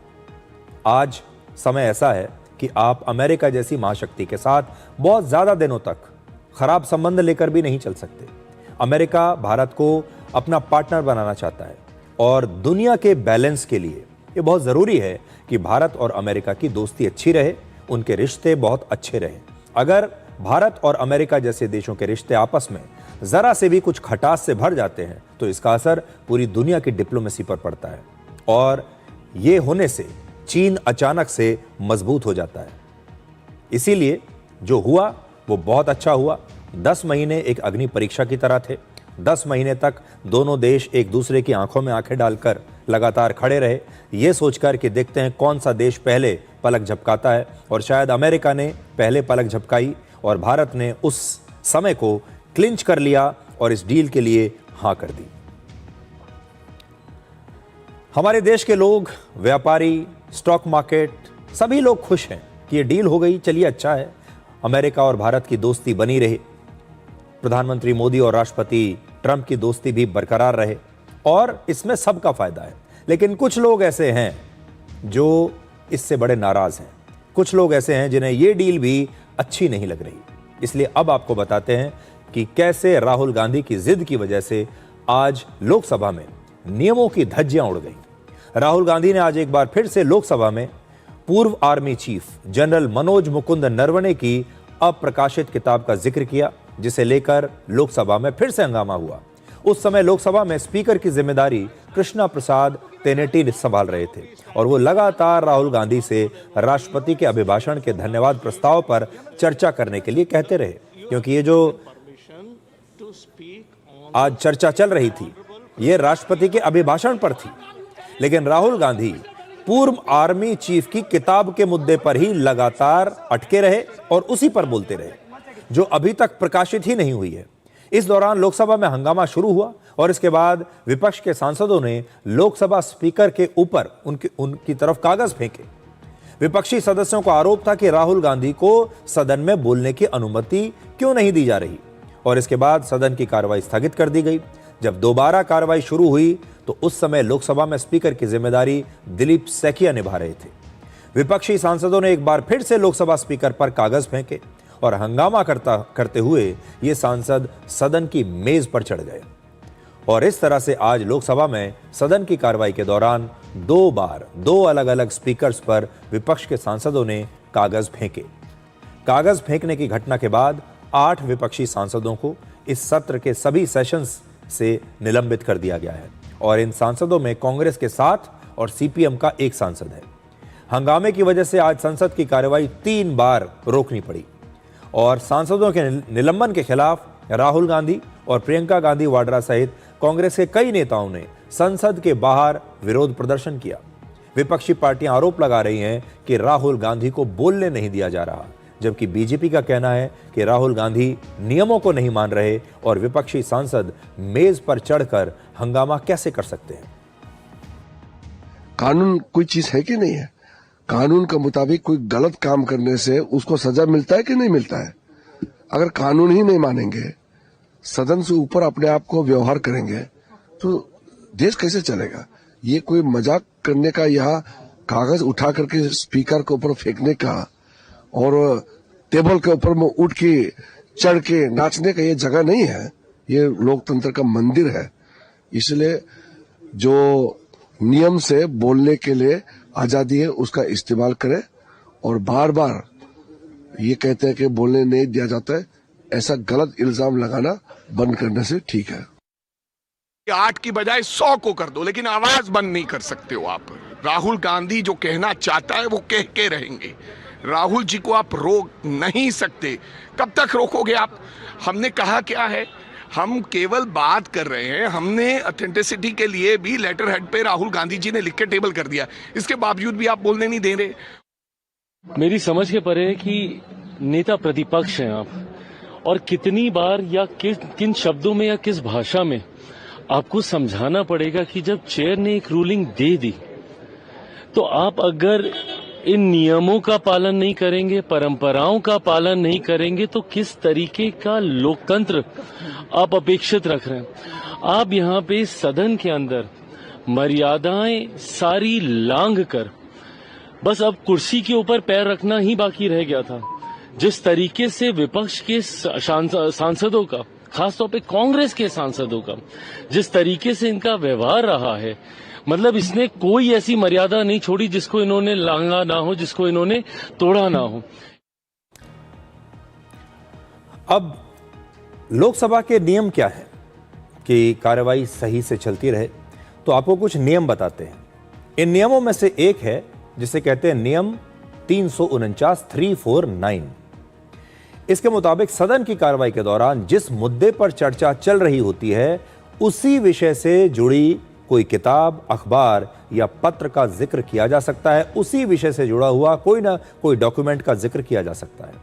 आज समय ऐसा है कि आप अमेरिका जैसी महाशक्ति के साथ बहुत ज्यादा दिनों तक खराब संबंध लेकर भी नहीं चल सकते। अमेरिका भारत को अपना पार्टनर बनाना चाहता है और दुनिया के बैलेंस के लिए ये बहुत जरूरी है कि भारत और अमेरिका की दोस्ती अच्छी रहे, उनके रिश्ते बहुत अच्छे रहे। अगर भारत और अमेरिका जैसे देशों के रिश्ते आपस में जरा से भी कुछ खटास से भर जाते हैं तो इसका असर पूरी दुनिया की डिप्लोमेसी पर पड़ता है और ये होने से चीन अचानक से मजबूत हो जाता है। इसीलिए जो हुआ वो बहुत अच्छा हुआ। 10 महीने एक अग्नि परीक्षा की तरह थे। 10 महीने तक दोनों देश एक दूसरे की आंखों में आंखें डालकर लगातार खड़े रहे, ये सोचकर कि देखते हैं कौन सा देश पहले पलक झपकाता है। और शायद अमेरिका ने पहले पलक झपकाई और भारत ने उस समय को क्लिंच कर लिया और इस डील के लिए हां कर दी। हमारे देश के लोग, व्यापारी, स्टॉक मार्केट, सभी लोग खुश हैं कि ये डील हो गई। चलिए अच्छा है, अमेरिका और भारत की दोस्ती बनी रहे, प्रधानमंत्री मोदी और राष्ट्रपति ट्रंप की दोस्ती भी बरकरार रहे और इसमें सबका फायदा है। लेकिन कुछ लोग ऐसे हैं जो इससे बड़े नाराज हैं, कुछ लोग ऐसे हैं जिन्हें ये डील भी अच्छी नहीं लग रही। इसलिए अब आपको बताते हैं कि कैसे राहुल गांधी की जिद की वजह से आज लोकसभा में नियमों की धज्जियां उड़ गई। राहुल गांधी ने आज एक बार फिर से लोकसभा में पूर्व army chief general Manoj Mukund Naravane की अप्रकाशित किताब का जिक्र किया, जिसे लेकर लोकसभा में फिर से हंगामा हुआ। उस समय लोकसभा में स्पीकर की जिम्मेदारी कृष्णा प्रसाद तेनेटी संभाल रहे थे और वो लगातार राहुल गांधी से राष्ट्रपति के अभिभाषण के धन्यवाद प्रस्ताव पर चर्चा करने के लिए कहते रहे, क्योंकि ये जो आज चर्चा चल रही थी ये राष्ट्रपति के अभिभाषण पर थी। लेकिन राहुल गांधी पूर्व आर्मी चीफ की किताब के मुद्दे पर ही लगातार अटके रहे और उसी पर बोलते रहे, जो अभी तक प्रकाशित ही नहीं हुई है। इस दौरान लोकसभा में हंगामा शुरू हुआ और इसके बाद विपक्ष के सांसदों ने लोकसभा स्पीकर के ऊपर उनकी तरफ कागज फेंके। विपक्षी सदस्यों का आरोप था कि राहुल गांधी को सदन में बोलने की अनुमति क्यों नहीं दी जा रही और इसके बाद सदन की कार्रवाई स्थगित कर दी गई। जब दोबारा कार्रवाई शुरू हुई तो उस समय लोकसभा में स्पीकर की जिम्मेदारी दिलीप सैकिया निभा रहे थे। विपक्षी सांसदों ने एक बार फिर से लोकसभा स्पीकर पर कागज फेंके और हंगामा करते हुए ये सांसद सदन की मेज पर चढ़ गए। और इस तरह से आज लोकसभा में सदन की कार्रवाई के दौरान 2 बार 2 अलग अलग स्पीकर्स पर विपक्ष के सांसदों ने कागज फेंके। कागज फेंकने की घटना के बाद 8 विपक्षी सांसदों को इस सत्र के सभी सेशंस से निलंबित कर दिया गया है और इन सांसदों में कांग्रेस के 7 और सीपीएम का 1 सांसद है। हंगामे की वजह से आज संसद की कार्रवाई 3 बार रोकनी पड़ी और सांसदों के निलंबन के खिलाफ राहुल गांधी और प्रियंका गांधी वाड्रा सहित कांग्रेस के कई नेताओं ने संसद के बाहर विरोध प्रदर्शन किया। विपक्षी पार्टियां आरोप लगा रही हैं कि राहुल गांधी को बोलने नहीं दिया जा रहा, जबकि बीजेपी का कहना है कि राहुल गांधी नियमों को नहीं मान रहे और विपक्षी सांसद मेज पर चढ़कर हंगामा कैसे कर सकते हैं। कानून कोई चीज है कि नहीं है? कानून के मुताबिक कोई गलत काम करने से उसको सजा मिलता है कि नहीं मिलता है? अगर कानून ही नहीं मानेंगे, सदन से ऊपर अपने आप को व्यवहार करेंगे तो देश कैसे चलेगा? ये कोई मजाक करने का, यहाँ कागज उठा करके स्पीकर के ऊपर फेंकने का और टेबल के ऊपर में उठ के चढ़ के नाचने का ये जगह नहीं है। ये लोकतंत्र का मंदिर है। इसलिए जो नियम से बोलने के लिए आजादी है उसका इस्तेमाल करें और बार बार ये कहते हैं कि बोलने नहीं दिया जाता है, ऐसा गलत इल्जाम लगाना बंद करने से ठीक है। 8 की बजाय 100 को कर दो, लेकिन आवाज बंद नहीं कर सकते हो आप। राहुल गांधी जो कहना चाहता है वो कह के रहेंगे। राहुल जी को आप रोक नहीं सकते। कब तक रोकोगे आप? हमने कहा क्या है? हम केवल बात कर रहे हैं। हमने ऑथेंटिसिटी के लिए भी लेटर हेड पे राहुल गांधी जी ने लिख के टेबल कर दिया, इसके बावजूद भी आप बोलने नहीं दे रहे। मेरी समझ के परे है कि नेता प्रतिपक्ष हैं आप, और कितनी बार या किन शब्दों में या किस भाषा में आपको समझाना पड़ेगा कि जब चेयर ने एक रूलिंग दे दी तो आप अगर इन नियमों का पालन नहीं करेंगे, परंपराओं का पालन नहीं करेंगे, तो किस तरीके का लोकतंत्र आप अपेक्षित रख रहे हैं। आप यहाँ पे सदन के अंदर मर्यादाएं सारी लांघ कर बस अब कुर्सी के ऊपर पैर रखना ही बाकी रह गया था। जिस तरीके से विपक्ष के सांसदों का, खासतौर पे कांग्रेस के सांसदों का जिस तरीके से इनका व्यवहार रहा है, मतलब इसने कोई ऐसी मर्यादा नहीं छोड़ी जिसको इन्होंने लांघा ना हो, जिसको इन्होंने तोड़ा ना हो। अब लोकसभा के नियम क्या है कि कार्रवाई सही से चलती रहे, तो आपको कुछ नियम बताते हैं। इन नियमों में से एक है जिसे कहते हैं नियम 349 इसके मुताबिक सदन की कार्रवाई के दौरान जिस मुद्दे पर चर्चा चल रही होती है उसी विषय से जुड़ी कोई किताब, अखबार या पत्र का जिक्र किया जा सकता है। उसी विषय से जुड़ा हुआ कोई ना कोई डॉक्यूमेंट का जिक्र किया जा सकता है।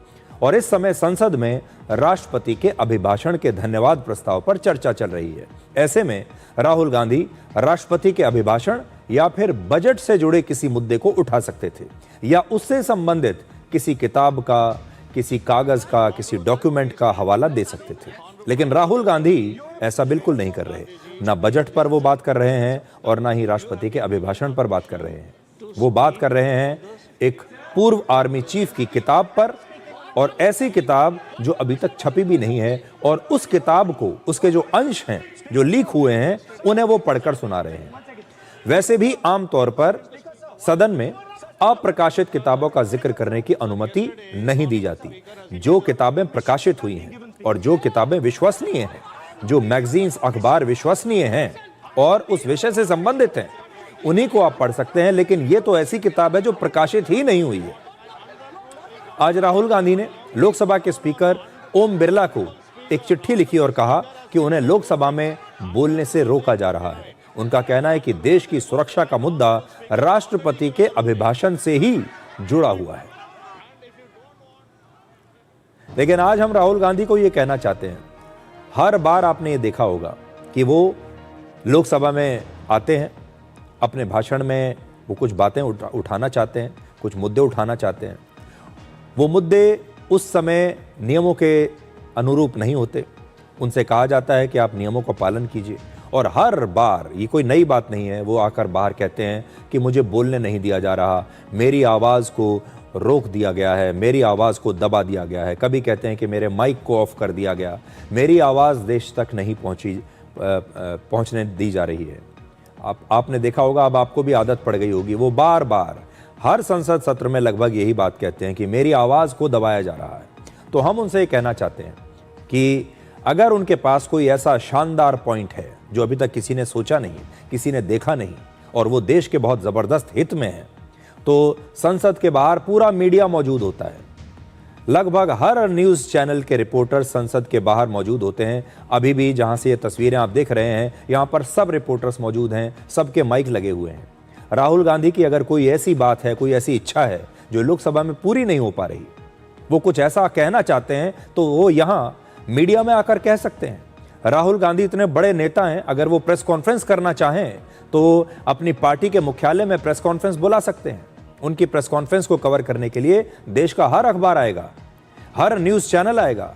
और इस समय संसद में राष्ट्रपति के अभिभाषण के धन्यवाद प्रस्ताव पर चर्चा चल रही है। ऐसे में राहुल गांधी राष्ट्रपति के अभिभाषण या फिर बजट से जुड़े किसी मुद्दे को उठा सकते थे या उससे संबंधित किसी किताब का, किसी कागज का, किसी डॉक्यूमेंट का हवाला दे सकते थे। लेकिन राहुल गांधी ऐसा बिल्कुल नहीं कर रहे। ना बजट पर वो बात कर रहे हैं और ना ही राष्ट्रपति के अभिभाषण पर बात कर रहे हैं। वो बात कर रहे हैं एक पूर्व आर्मी चीफ की किताब पर, और ऐसी किताब जो अभी तक छपी भी नहीं है, और उस किताब को, उसके जो अंश हैं जो लीक हुए हैं, उन्हें वो पढ़कर सुना रहे हैं। वैसे भी आमतौर पर सदन में अप्रकाशित किताबों का जिक्र करने की अनुमति नहीं दी जाती। जो किताबें प्रकाशित हुई हैं और जो किताबें विश्वसनीय हैं, जो मैगजीन्स, अखबार विश्वसनीय हैं और उस विषय से संबंधित हैं, उन्हीं को आप पढ़ सकते हैं। लेकिन ये तो ऐसी किताब है जो प्रकाशित ही नहीं हुई है। आज राहुल गांधी ने लोकसभा के स्पीकर ओम बिरला को एक चिट्ठी लिखी और कहा कि उन्हें लोकसभा में बोलने से रोका जा रहा है। उनका कहना है कि देश की सुरक्षा का मुद्दा राष्ट्रपति के अभिभाषण से ही जुड़ा हुआ है। लेकिन आज हम राहुल गांधी को यह कहना चाहते हैं, हर बार आपने ये देखा होगा कि वो लोकसभा में आते हैं, अपने भाषण में वो कुछ बातें उठाना चाहते हैं, कुछ मुद्दे उठाना चाहते हैं। वो मुद्दे उस समय नियमों के अनुरूप नहीं होते। उनसे कहा जाता है कि आप नियमों का पालन कीजिए, और हर बार, ये कोई नई बात नहीं है, वो आकर बाहर कहते हैं कि मुझे बोलने नहीं दिया जा रहा, मेरी आवाज़ को रोक दिया गया है, मेरी आवाज़ को दबा दिया गया है। कभी कहते हैं कि मेरे माइक को ऑफ कर दिया गया, मेरी आवाज़ देश तक नहीं पहुंची, पहुंचने दी जा रही है। आपने देखा होगा, अब आपको भी आदत पड़ गई होगी, वो बार बार हर संसद सत्र में लगभग यही बात कहते हैं कि मेरी आवाज़ को दबाया जा रहा है। तो हम उनसे ये कहना चाहते हैं कि अगर उनके पास कोई ऐसा शानदार पॉइंट है जो अभी तक किसी ने सोचा नहीं, किसी ने देखा नहीं, और वो देश के बहुत ज़बरदस्त हित में है, तो संसद के बाहर पूरा मीडिया मौजूद होता है। लगभग हर न्यूज़ चैनल के रिपोर्टर संसद के बाहर मौजूद होते हैं। अभी भी जहां से ये तस्वीरें आप देख रहे हैं, यहाँ पर सब रिपोर्टर्स मौजूद हैं, सबके माइक लगे हुए हैं। राहुल गांधी की अगर कोई ऐसी बात है, कोई ऐसी इच्छा है जो लोकसभा में पूरी नहीं हो पा रही, वो कुछ ऐसा कहना चाहते हैं, तो वो यहाँ मीडिया में आकर कह सकते हैं। राहुल गांधी इतने बड़े नेता हैं, अगर वो प्रेस कॉन्फ्रेंस करना चाहें तो अपनी पार्टी के मुख्यालय में प्रेस कॉन्फ्रेंस बुला सकते हैं। उनकी प्रेस कॉन्फ्रेंस को कवर करने के लिए देश का हर अखबार आएगा, हर न्यूज़ चैनल आएगा,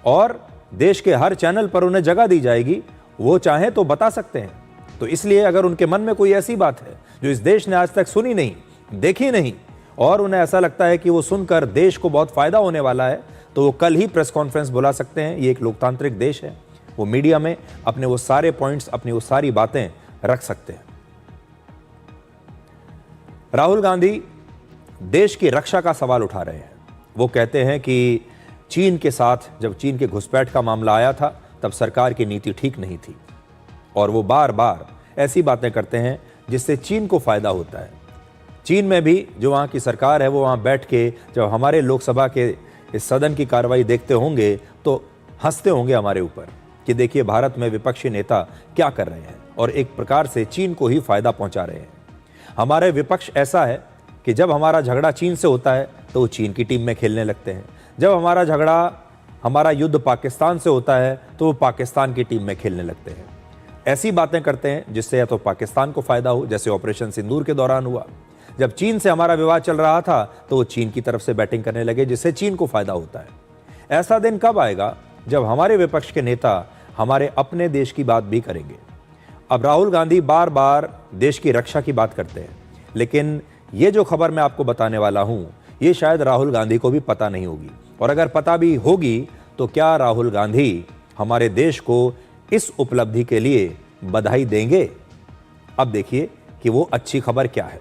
और देश के हर चैनल पर उन्हें जगह दी जाएगी। वो चाहें तो बता सकते हैं। तो इसलिए अगर उनके मन में कोई ऐसी बात है जो इस देश ने आज तक सुनी नहीं, देखी नहीं, और उन्हें ऐसा लगता है कि वो सुनकर देश को बहुत फायदा होने वाला है, तो वो कल ही प्रेस कॉन्फ्रेंस बुला सकते हैं। ये एक लोकतांत्रिक देश है, वो मीडिया में अपने वो सारे पॉइंट्स, अपनी वो सारी बातें रख सकते हैं। राहुल गांधी देश की रक्षा का सवाल उठा रहे हैं। वो कहते हैं कि चीन के साथ जब चीन के घुसपैठ का मामला आया था, तब सरकार की नीति ठीक नहीं थी, और वो बार बार ऐसी बातें करते हैं जिससे चीन को फायदा होता है। चीन में भी जो वहाँ की सरकार है, वो वहाँ बैठ के जब हमारे लोकसभा के इस सदन की कार्रवाई देखते होंगे तो हंसते होंगे हमारे ऊपर कि देखिए भारत में विपक्षी नेता क्या कर रहे हैं, और एक प्रकार से चीन को ही फायदा पहुंचा रहे हैं। हमारे विपक्ष ऐसा है कि जब हमारा झगड़ा चीन से होता है तो वो चीन की टीम में खेलने लगते हैं, जब हमारा युद्ध पाकिस्तान से होता है तो वो पाकिस्तान की टीम में खेलने लगते हैं। ऐसी बातें करते हैं जिससे या तो पाकिस्तान को फायदा हो, जैसे ऑपरेशन सिंदूर के दौरान हुआ। जब चीन से हमारा विवाद चल रहा था तो वो चीन की तरफ से बैटिंग करने लगे, जिससे चीन को फायदा होता है। ऐसा दिन कब आएगा जब हमारे विपक्ष के नेता हमारे अपने देश की बात भी करेंगे? अब राहुल गांधी बार बार देश की रक्षा की बात करते हैं, लेकिन ये जो खबर मैं आपको बताने वाला हूं, ये शायद राहुल गांधी को भी पता नहीं होगी, और अगर पता भी होगी तो क्या राहुल गांधी हमारे देश को इस उपलब्धि के लिए बधाई देंगे? अब देखिए कि वो अच्छी खबर क्या है।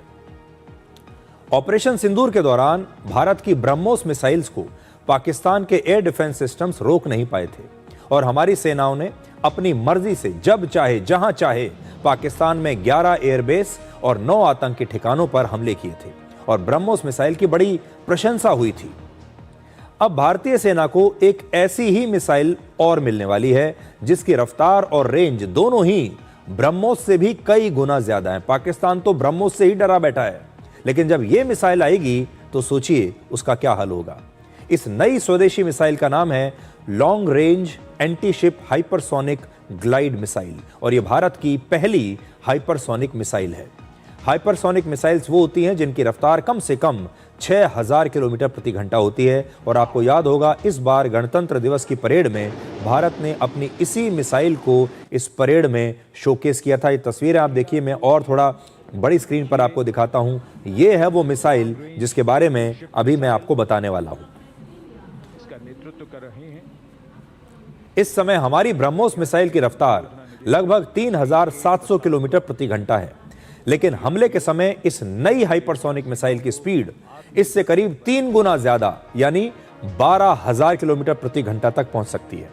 ऑपरेशन सिंदूर के दौरान भारत की ब्रह्मोस मिसाइल्स को पाकिस्तान के एयर डिफेंस सिस्टम्स रोक नहीं पाए थे, और हमारी सेनाओं ने अपनी मर्जी से जब चाहे जहां चाहे पाकिस्तान में 11 एयरबेस और 9 आतंकी ठिकानों पर हमले किए थे, और ब्रह्मोस मिसाइल की बड़ी प्रशंसा हुई थी। अब भारतीय सेना को एक ऐसी ही मिसाइल और मिलने वाली है जिसकी रफ्तार और रेंज दोनों ही ब्रह्मोस से भी कई गुना ज्यादा है। पाकिस्तान तो ब्रह्मोस से ही डरा बैठा है, लेकिन जब यह मिसाइल आएगी तो सोचिए उसका क्या हाल होगा। इस नई स्वदेशी मिसाइल का नाम है long range anti ship hypersonic glide missile, और यह भारत की पहली हाइपरसोनिक मिसाइल है। हाइपरसोनिक मिसाइल्स वो होती हैं जिनकी रफ्तार कम से कम 6000 किलोमीटर प्रति घंटा होती है, और आपको याद होगा इस बार गणतंत्र दिवस की परेड में भारत ने अपनी इसी मिसाइल को इस परेड में शोकेस किया था। ये तस्वीरें आप देखिए, मैं और थोड़ा बड़ी स्क्रीन पर आपको दिखाता हूं। ये है वो मिसाइल जिसके बारे में अभी मैं आपको बताने वाला हूं। इसका नेतृत्व कर रहे हैं। इस समय हमारी ब्रह्मोस मिसाइल की रफ्तार लगभग 3700 किलोमीटर प्रति घंटा है, लेकिन हमले के समय इस नई हाइपरसोनिक मिसाइल की स्पीड इससे करीब 3 गुना ज्यादा यानी 12000 किलोमीटर प्रति घंटा तक पहुंच सकती है।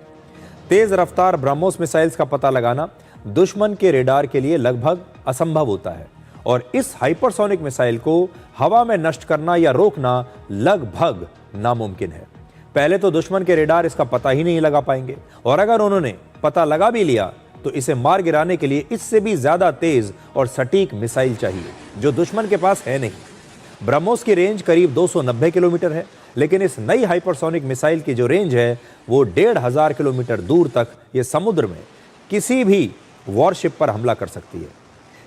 तेज रफ्तार ब्रह्मोस मिसाइल्स का पता लगाना दुश्मन के रेडार के लिए लगभग असंभव होता है, और इस हाइपरसोनिक मिसाइल को हवा में नष्ट करना या रोकना लगभग नामुमकिन है। पहले तो दुश्मन के रेडार इसका पता ही नहीं लगा पाएंगे, और अगर उन्होंने पता लगा भी लिया तो इसे मार गिराने के लिए इससे भी ज्यादा तेज और सटीक मिसाइल चाहिए, जो दुश्मन के पास है नहीं। ब्रह्मोस की रेंज करीब 290 किलोमीटर है, लेकिन इस नई हाइपरसोनिक मिसाइल की जो रेंज है वो 1500 किलोमीटर दूर तक ये समुद्र में किसी भी वॉरशिप पर हमला कर सकती है।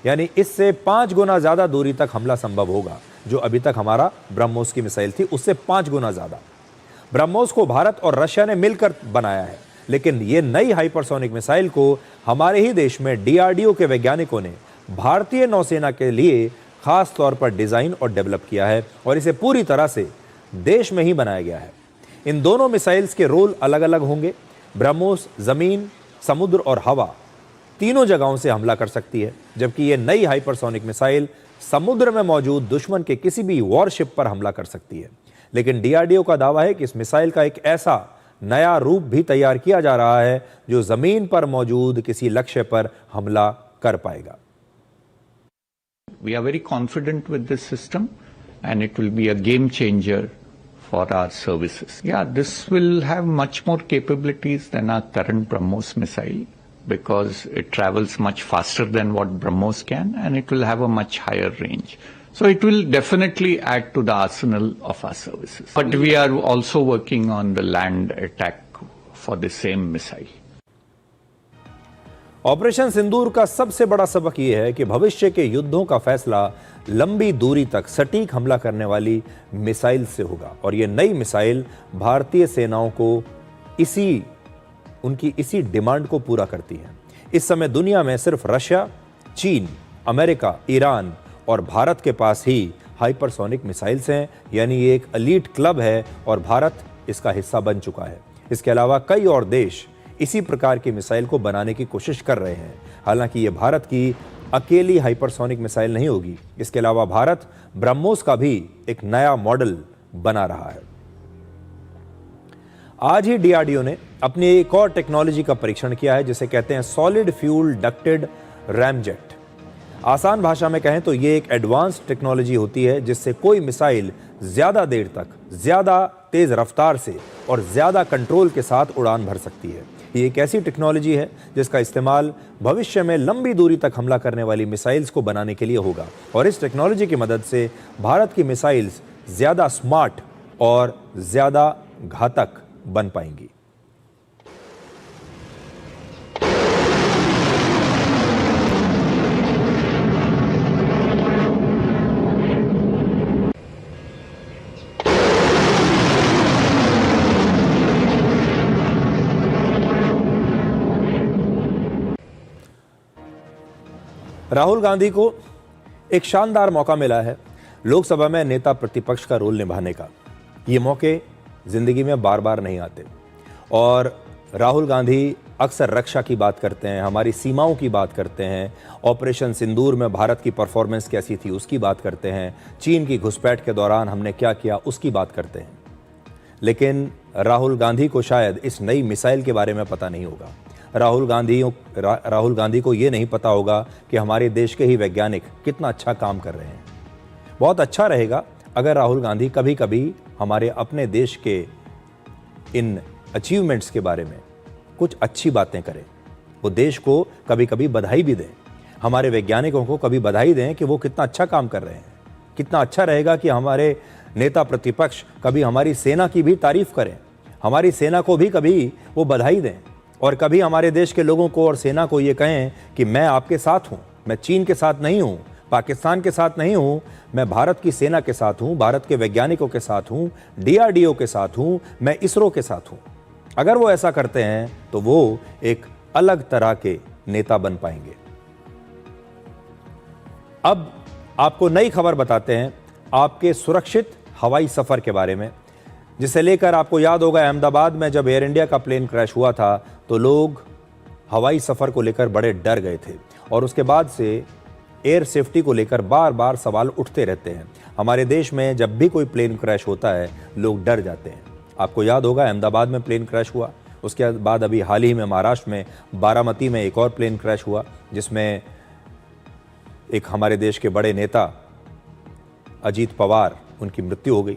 यानी इससे 5 गुना ज्यादा दूरी तक हमला संभव होगा, जो अभी तक हमारा ब्रह्मोस की मिसाइल थी उससे 5 गुना ज्यादा। ब्रह्मोस को भारत और रशिया ने मिलकर बनाया है, लेकिन ये नई हाइपरसोनिक मिसाइल को हमारे ही देश में DRDO के वैज्ञानिकों ने भारतीय नौसेना के लिए खास तौर पर डिजाइन और डेवलप किया है, और इसे पूरी तरह से देश में ही बनाया गया है। इन दोनों मिसाइल्स के रोल अलग अलग होंगे। ब्रह्मोस जमीन, समुद्र और हवा तीनों जगहों से हमला कर सकती है, जबकि ये नई हाइपरसोनिक मिसाइल समुद्र में मौजूद दुश्मन के किसी भी वॉरशिप पर हमला कर सकती है। लेकिन डीआरडीओ का दावा है कि इस मिसाइल का एक ऐसा नया रूप भी तैयार किया जा रहा है जो जमीन पर मौजूद किसी लक्ष्य पर हमला कर पाएगा। We are very confident with this system and it will be a game changer for our services. Yeah, this will have much more capabilities than our current BrahMos missile because it travels much faster than what BrahMos can and it will have a much higher range. So it will definitely add to the arsenal of our services. But we are also working on the land attack for the same missile. Operation Sindoor का सबसे बड़ा सबक यह है कि भविष्य के युद्धों का फैसला लंबी दूरी तक सटीक हमला करने वाली मिसाइल से होगा और यह नई मिसाइल भारतीय सेनाओं को उनकी इसी डिमांड को पूरा करती है। इस समय दुनिया में सिर्फ रशिया, चीन, अमेरिका, ईरान और भारत के पास ही हाइपरसोनिक मिसाइल्स हैं, यानी ये एक एलीट क्लब है और भारत इसका हिस्सा बन चुका है। इसके अलावा कई और देश इसी प्रकार की मिसाइल को बनाने की कोशिश कर रहे हैं। हालांकि ये भारत की अकेली हाइपरसोनिक मिसाइल नहीं होगी। इसके अलावा भारत ब्रह्मोस का भी एक नया मॉडल बना रहा है। आज ही डीआरडीओ ने अपनी एक और टेक्नोलॉजी का परीक्षण किया है जिसे कहते हैं सॉलिड फ्यूल डक्टेड रैमजेट। आसान भाषा में कहें तो ये एक एडवांस्ड टेक्नोलॉजी होती है जिससे कोई मिसाइल ज्यादा देर तक, ज्यादा तेज रफ्तार से और ज्यादा कंट्रोल के साथ उड़ान भर सकती है। ये एक ऐसी टेक्नोलॉजी है जिसका इस्तेमाल भविष्य में लंबी दूरी तक हमला करने वाली मिसाइल्स को बनाने के लिए होगा और इस टेक्नोलॉजी की मदद से भारत की मिसाइल्स ज्यादा स्मार्ट और ज्यादा घातक बन पाएंगी। राहुल गांधी को एक शानदार मौका मिला है लोकसभा में नेता प्रतिपक्ष का रोल निभाने का। ये मौके जिंदगी में बार बार नहीं आते और राहुल गांधी अक्सर रक्षा की बात करते हैं, हमारी सीमाओं की बात करते हैं, ऑपरेशन सिंदूर में भारत की परफॉर्मेंस कैसी थी उसकी बात करते हैं, चीन की घुसपैठ के दौरान हमने क्या किया उसकी बात करते हैं। लेकिन राहुल गांधी को शायद इस नई मिसाइल के बारे में पता नहीं होगा। राहुल गांधी को ये नहीं पता होगा कि हमारे देश के ही वैज्ञानिक कितना अच्छा काम कर रहे हैं। बहुत अच्छा रहेगा अगर राहुल गांधी कभी कभी हमारे अपने देश के इन अचीवमेंट्स के बारे में कुछ अच्छी बातें करें, वो देश को कभी कभी बधाई भी दें, हमारे वैज्ञानिकों को कभी बधाई दें कि वो कितना अच्छा काम कर रहे हैं। कितना अच्छा रहेगा कि हमारे नेता प्रतिपक्ष कभी हमारी सेना की भी तारीफ करें, हमारी सेना को भी कभी वो बधाई दें और कभी हमारे देश के लोगों को और सेना को ये कहें कि मैं आपके साथ हूं, मैं चीन के साथ नहीं हूं, पाकिस्तान के साथ नहीं हूं, मैं भारत की सेना के साथ हूं, भारत के वैज्ञानिकों के साथ हूं, डीआरडीओ के साथ हूं, मैं इसरो के साथ हूं। अगर वो ऐसा करते हैं तो वो एक अलग तरह के नेता बन पाएंगे। अब आपको नई खबर बताते हैं आपके सुरक्षित हवाई सफर के बारे में, जिसे लेकर आपको याद होगा अहमदाबाद में जब एयर इंडिया का प्लेन क्रैश हुआ था तो लोग हवाई सफर को लेकर बड़े डर गए थे और उसके बाद से एयर सेफ्टी को लेकर बार बार सवाल उठते रहते हैं। हमारे देश में जब भी कोई प्लेन क्रैश होता है लोग डर जाते हैं। आपको याद होगा अहमदाबाद में प्लेन क्रैश हुआ, उसके बाद अभी हाल ही में महाराष्ट्र में बारामती में एक और प्लेन क्रैश हुआ जिसमें एक हमारे देश के बड़े नेता अजीत पवार, उनकी मृत्यु हो गई।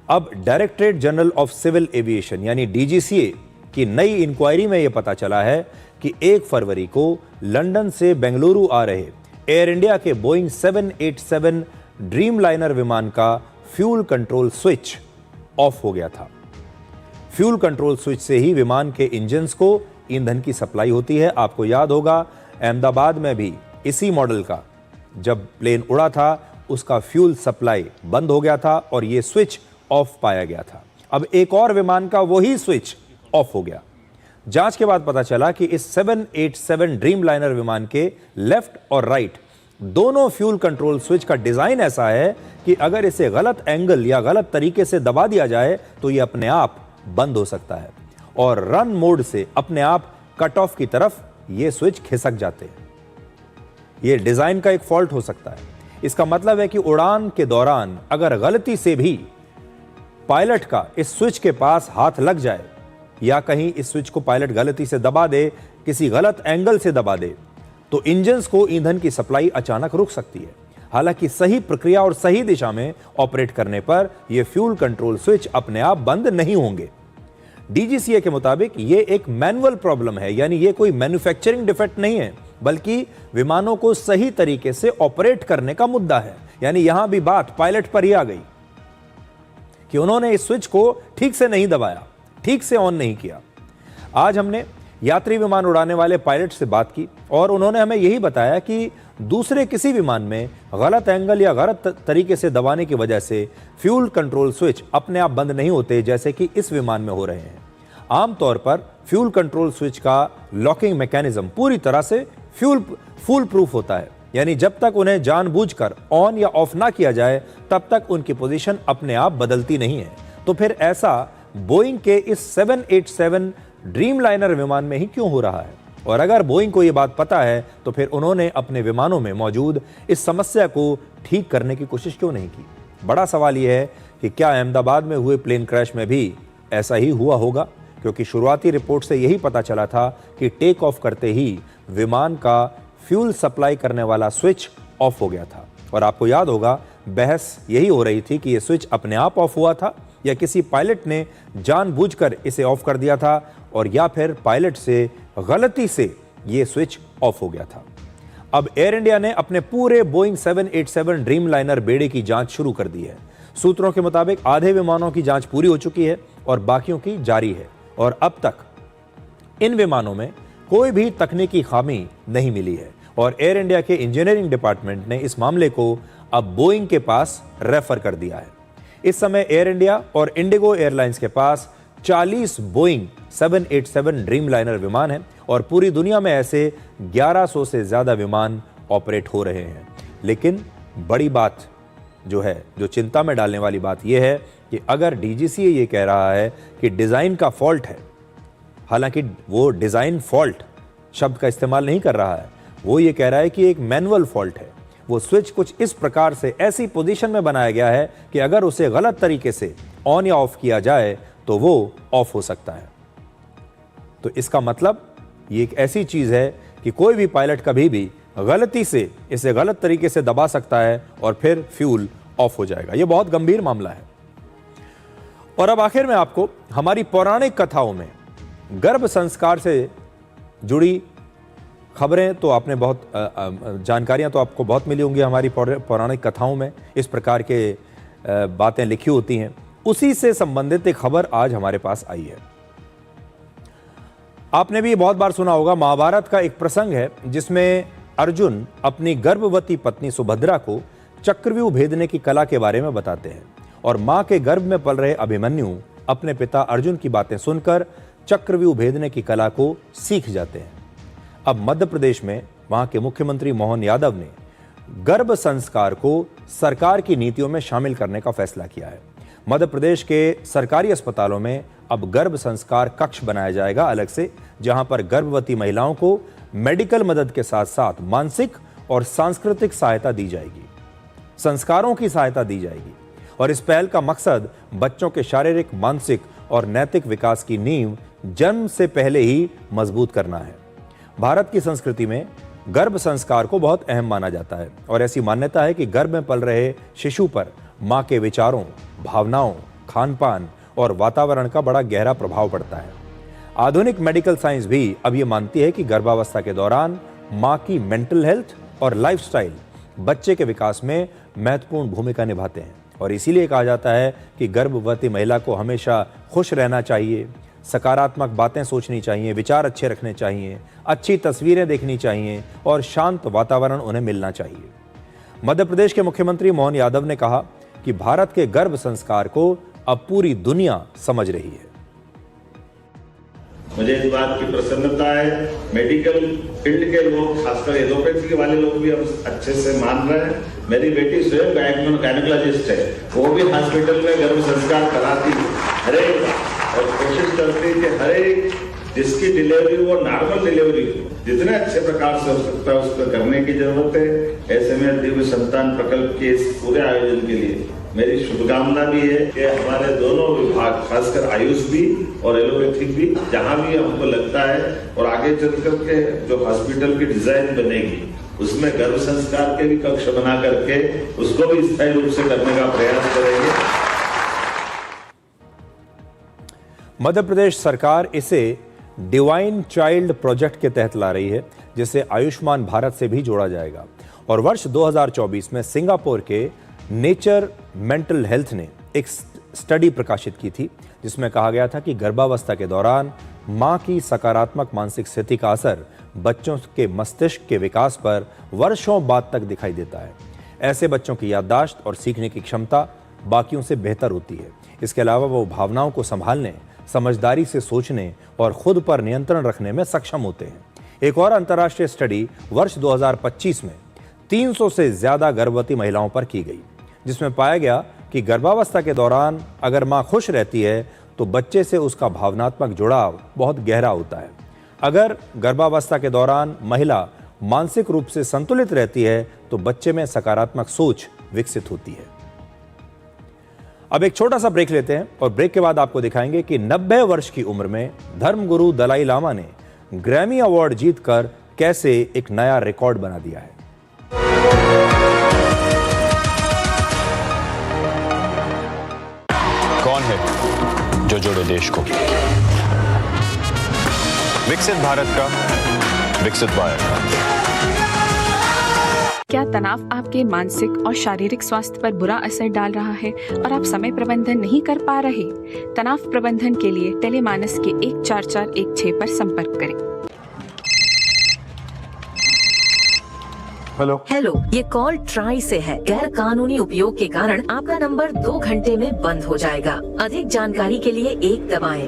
अब directorate general of civil aviation यानी डीजीसीए की नई इंक्वायरी में यह पता चला है कि 1 फरवरी को लंदन से बेंगलुरु आ रहे एयर इंडिया के बोइंग 787 ड्रीम लाइनर विमान का फ्यूल कंट्रोल स्विच ऑफ हो गया था। फ्यूल कंट्रोल स्विच से ही विमान के इंजन्स को ईंधन की सप्लाई होती है। आपको याद होगा अहमदाबाद में भी इसी मॉडल का जब प्लेन उड़ा था उसका फ्यूल सप्लाई बंद हो गया था और यह स्विच ऑफ पाया गया था। अब एक और विमान का वही स्विच ऑफ हो गया। जांच के बाद पता चला कि इस 787 ड्रीम लाइनर विमान के लेफ्ट और राइट दोनों फ्यूल कंट्रोल स्विच का डिजाइन ऐसा है कि अगर इसे गलत एंगल या गलत तरीके से दबा दिया जाए तो यह अपने आप बंद हो सकता है और रन मोड से अपने आप कट ऑफ की तरफ ये स्विच खिसक जाते हैं। ये डिजाइन का एक फॉल्ट हो सकता है। इसका मतलब है कि उड़ान के दौरान अगर गलती से भी पायलट का इस स्विच के पास हाथ लग जाए या कहीं इस स्विच को पायलट गलती से दबा दे, किसी गलत एंगल से दबा दे, तो इंजन्स को ईंधन की सप्लाई अचानक रुक सकती है। हालांकि सही प्रक्रिया और सही दिशा में ऑपरेट करने पर यह फ्यूल कंट्रोल स्विच अपने आप बंद नहीं होंगे। डीजीसीए के मुताबिक यह एक मैनुअल प्रॉब्लम है, यानी यह कोई मैन्युफैक्चरिंग डिफेक्ट नहीं है, बल्कि विमानों को सही तरीके से ऑपरेट करने का मुद्दा है। यानी यहां भी बात पायलट पर ही आ गई कि उन्होंने इस स्विच को ठीक से नहीं दबाया, ठीक से ऑन नहीं किया। आज हमने यात्री विमान उड़ाने वाले पायलट से बात की और उन्होंने हमें यही बताया कि दूसरे किसी विमान में गलत एंगल या गलत तरीके से दबाने की वजह से फ्यूल कंट्रोल स्विच अपने आप बंद नहीं होते, जैसे कि इस विमान में हो रहे हैं। आमतौर पर फ्यूल कंट्रोल स्विच का लॉकिंग मैकेनिज्म पूरी तरह से फूल प्रूफ होता है, यानी जब तक उन्हें जानबूझकर ऑन या ऑफ ना किया जाए तब तक उनकी पोजीशन अपने आप बदलती नहीं है। तो फिर ऐसा बोइंग के इस 787 ड्रीमलाइनर विमान में ही क्यों हो रहा है? और अगर बोइंग को यह बात पता है तो फिर उन्होंने अपने विमानों में मौजूद इस समस्या को ठीक करने की कोशिश क्यों नहीं की? बड़ा सवाल यह है कि क्या अहमदाबाद में हुए प्लेन क्रैश में भी ऐसा ही हुआ होगा? क्योंकि शुरुआती रिपोर्ट से यही पता चला था कि टेक ऑफ करते ही विमान का फ्यूल सप्लाई करने वाला स्विच ऑफ हो गया था। और आपको याद होगा, बहस यही हो रही थी कि यह स्विच अपने आप ऑफ हुआ था या किसी पायलट ने जानबूझकर इसे ऑफ कर दिया था, और या फिर पायलट से गलती से यह स्विच ऑफ हो गया था। अब एयर इंडिया ने अपने पूरे बोइंग 787 ड्रीमलाइनर बेड़े की जांच शुरू कर दी है। सूत्रों के मुताबिक आधे विमानों की जांच पूरी हो चुकी है और बाकियों की जारी है, और अब तक इन विमानों में कोई भी तकनीकी खामी नहीं मिली है। और एयर इंडिया के इंजीनियरिंग डिपार्टमेंट ने इस मामले को अब बोइंग के पास रेफर कर दिया है। इस समय एयर इंडिया और इंडिगो एयरलाइंस के पास 40 बोइंग 787 ड्रीमलाइनर विमान हैं और पूरी दुनिया में ऐसे 1100 से ज्यादा विमान ऑपरेट हो रहे हैं। लेकिन बड़ी बात जो है, जो चिंता में डालने वाली बात यह है कि अगर डीजीसीए ये कह रहा है कि डिजाइन का फॉल्ट है, हालांकि वो डिजाइन फॉल्ट शब्द का इस्तेमाल नहीं कर रहा है, वो ये कह रहा है कि एक मैनुअल फॉल्ट है। वो स्विच कुछ इस प्रकार से ऐसी पोजीशन में बनाया गया है कि अगर उसे गलत तरीके से ऑन या ऑफ किया जाए तो वो ऑफ हो सकता है। तो इसका मतलब ये एक ऐसी चीज है कि कोई भी पायलट कभी भी गलती से इसे गलत तरीके से दबा सकता है और फिर फ्यूल ऑफ हो जाएगा। यह बहुत गंभीर मामला है। और अब आखिर में आपको हमारी पौराणिक कथाओं में गर्भ संस्कार से जुड़ी खबरें तो आपने बहुत जानकारियां तो आपको बहुत मिली होंगी हमारी पौराणिक कथाओं में। इस प्रकार के बातें लिखी होती हैं, उसी से संबंधित एक खबर आज हमारे पास आई है। आपने भी बहुत बार सुना होगा, महाभारत का एक प्रसंग है जिसमें अर्जुन अपनी गर्भवती पत्नी सुभद्रा को चक्रव्यूह भेदने की कला के बारे में बताते हैं और मां के गर्भ में पल रहे अभिमन्यु अपने पिता अर्जुन की बातें सुनकर चक्रव्यूह भेदने की कला को सीख जाते हैं। अब मध्य प्रदेश में वहां के मुख्यमंत्री मोहन यादव ने गर्भ संस्कार को सरकार की नीतियों में शामिल करने का फैसला किया है। मध्य प्रदेश के सरकारी अस्पतालों में अब गर्भ संस्कार कक्ष बनाया जाएगा अलग से, जहां पर गर्भवती महिलाओं को मेडिकल मदद के साथ साथ मानसिक और सांस्कृतिक सहायता दी जाएगी, संस्कारों की सहायता दी जाएगी। और इस पहल का मकसद बच्चों के शारीरिक, मानसिक और नैतिक विकास की नींव जन्म से पहले ही मजबूत करना है। भारत की संस्कृति में गर्भ संस्कार को बहुत अहम माना जाता है और ऐसी मान्यता है कि गर्भ में पल रहे शिशु पर मां के विचारों, भावनाओं, खान-पान और वातावरण का बड़ा गहरा प्रभाव पड़ता है। आधुनिक मेडिकल साइंस भी अब ये मानती है कि गर्भावस्था के दौरान मां की मेंटल हेल्थ और लाइफस्टाइल बच्चे के विकास में महत्वपूर्ण भूमिका निभाते हैं और इसीलिए कहा जाता है कि गर्भवती महिला को हमेशा खुश रहना चाहिए, सकारात्मक बातें सोचनी चाहिए, विचार अच्छे रखने चाहिए, अच्छी तस्वीरें देखनी चाहिए और शांत वातावरण उन्हें मिलना चाहिए। मध्य प्रदेश के मुख्यमंत्री मोहन यादव ने कहा कि भारत के गर्भ संस्कार को अब पूरी दुनिया समझ रही है। मुझे इस बात की प्रसन्नता है, मेडिकल फील्ड के लोग, खासकर एलोपैथी वाले लोग भी अब अच्छे से मान रहे हैं। मेरी बेटी स्वयं गायनेकोलॉजिस्ट है, वो भी हॉस्पिटल में गर्भ संस्कार कराती है और कोशिश करती है कि हर एक जिसकी डिलीवरी वो नॉर्मल डिलीवरी जितने अच्छे प्रकार से हो सकता है उसको करने की जरूरत है। ऐसे में दिव्य संतान प्रकल्प के इस पूरे आयोजन के लिए मेरी शुभकामना भी है कि हमारे दोनों विभाग, खासकर आयुष भी और एलोपैथिक भी, जहां भी हमको लगता है और आगे चलकर के जो हॉस्पिटल की डिजाइन बनेगी उसमें गर्भ संस्कार के भी कक्ष बना करके उसको भी स्थायी रूप से करने का प्रयास करेंगे। मध्य प्रदेश सरकार इसे डिवाइन चाइल्ड प्रोजेक्ट के तहत ला रही है, जिसे आयुष्मान भारत से भी जोड़ा जाएगा। और वर्ष 2024 में सिंगापुर के नेचर मेंटल हेल्थ ने एक स्टडी प्रकाशित की थी, जिसमें कहा गया था कि गर्भावस्था के दौरान मां की सकारात्मक मानसिक स्थिति का असर बच्चों के मस्तिष्क के विकास पर वर्षों बाद तक दिखाई देता है। ऐसे बच्चों की याददाश्त और सीखने की क्षमता बाकियों से बेहतर होती है। इसके अलावा वो भावनाओं को संभालने, समझदारी से सोचने और खुद पर नियंत्रण रखने में सक्षम होते हैं। एक और अंतर्राष्ट्रीय स्टडी वर्ष 2025 में 300 से ज्यादा गर्भवती महिलाओं पर की गई, जिसमें पाया गया कि गर्भावस्था के दौरान अगर मां खुश रहती है तो बच्चे से उसका भावनात्मक जुड़ाव बहुत गहरा होता है। अगर गर्भावस्था के दौरान महिला मानसिक रूप से संतुलित रहती है तो बच्चे में सकारात्मक सोच विकसित होती है। अब एक छोटा सा ब्रेक लेते हैं और ब्रेक के बाद आपको दिखाएंगे कि 90 वर्ष की उम्र में धर्मगुरु दलाई लामा ने ग्रैमी अवार्ड जीतकर कैसे एक नया रिकॉर्ड बना दिया है। कौन है जो जोड़े देश को? विकसित भारत का, विकसित भारत का। क्या तनाव आपके मानसिक और शारीरिक स्वास्थ्य पर बुरा असर डाल रहा है और आप समय प्रबंधन नहीं कर पा रहे? तनाव प्रबंधन के लिए टेलीमानस के 14416 पर संपर्क करें। हेलो, ये कॉल ट्राई से है। गैर कानूनी उपयोग के कारण आपका नंबर 2 घंटे में बंद हो जाएगा। अधिक जानकारी के लिए 1 दबाएं।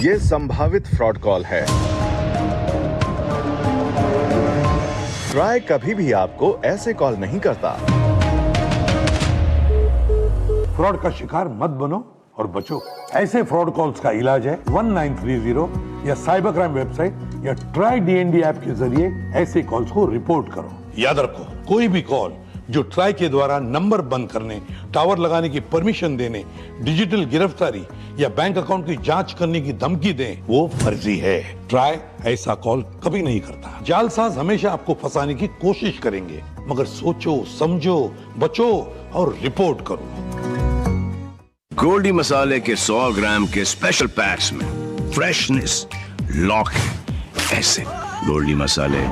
ये संभावित फ्रॉड कॉल है। ट्राई कभी भी आपको ऐसे कॉल नहीं करता। फ्रॉड का शिकार मत बनो और बचो। ऐसे फ्रॉड कॉल्स का इलाज है 1930 या साइबर क्राइम वेबसाइट या ट्राई DND ऐप के जरिए ऐसे कॉल्स को रिपोर्ट करो। याद रखो, कोई भी कॉल जो ट्राई के द्वारा नंबर बंद करने, टावर लगाने की परमिशन देने, डिजिटल गिरफ्तारी या बैंक अकाउंट की जांच करने की धमकी दे, वो फर्जी है। ट्राई ऐसा कॉल कभी नहीं करता। जालसाज हमेशा आपको फंसाने की कोशिश करेंगे, मगर सोचो, समझो, बचो और रिपोर्ट करो। गोल्डी मसाले के 100 ग्राम के स्पेशल पैक्स में फ्रेशनेस लॉक है। ऐसे गोल्डी मसाले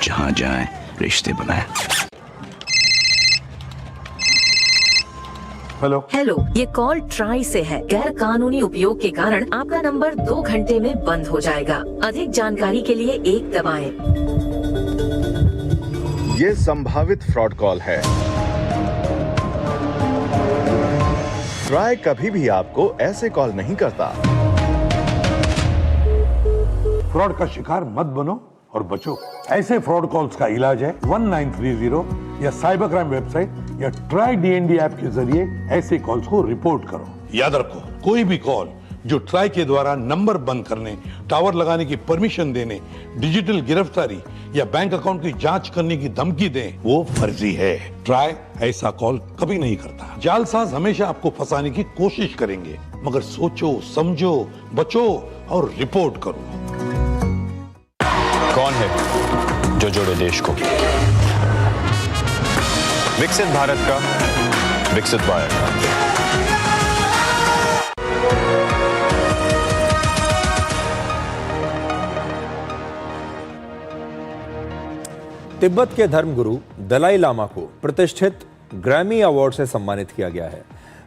जहां जाएं रिश्ते बनाएं। हेलो, ये कॉल ट्राई से है। गैर कानूनी उपयोग के कारण आपका नंबर 2 घंटे में बंद हो जाएगा। अधिक जानकारी के लिए 1 दबाएं। ये संभावित फ्रॉड कॉल है। ट्राई कभी भी आपको ऐसे कॉल नहीं करता। फ्रॉड का शिकार मत बनो और बचो। ऐसे फ्रॉड कॉल्स का इलाज है 1930 या साइबर क्राइम वेबसाइट या ट्राई DND ऐप के जरिए ऐसे कॉल्स को रिपोर्ट करो। याद रखो, कोई भी कॉल जो ट्राई के द्वारा नंबर बंद करने, टावर लगाने की परमिशन देने, डिजिटल गिरफ्तारी या बैंक अकाउंट की जांच करने की धमकी दे, वो फर्जी है। ट्राई ऐसा कॉल कभी नहीं करता। जालसाज हमेशा आपको फंसाने की कोशिश करेंगे, मगर सोचो, समझो, बचो और रिपोर्ट करो। कौन है जो जोड़े देश को? विकसित भारत का, विकसित भारत का। तिब्बत के धर्मगुरु दलाई लामा को प्रतिष्ठित ग्रैमी अवार्ड से सम्मानित किया गया है।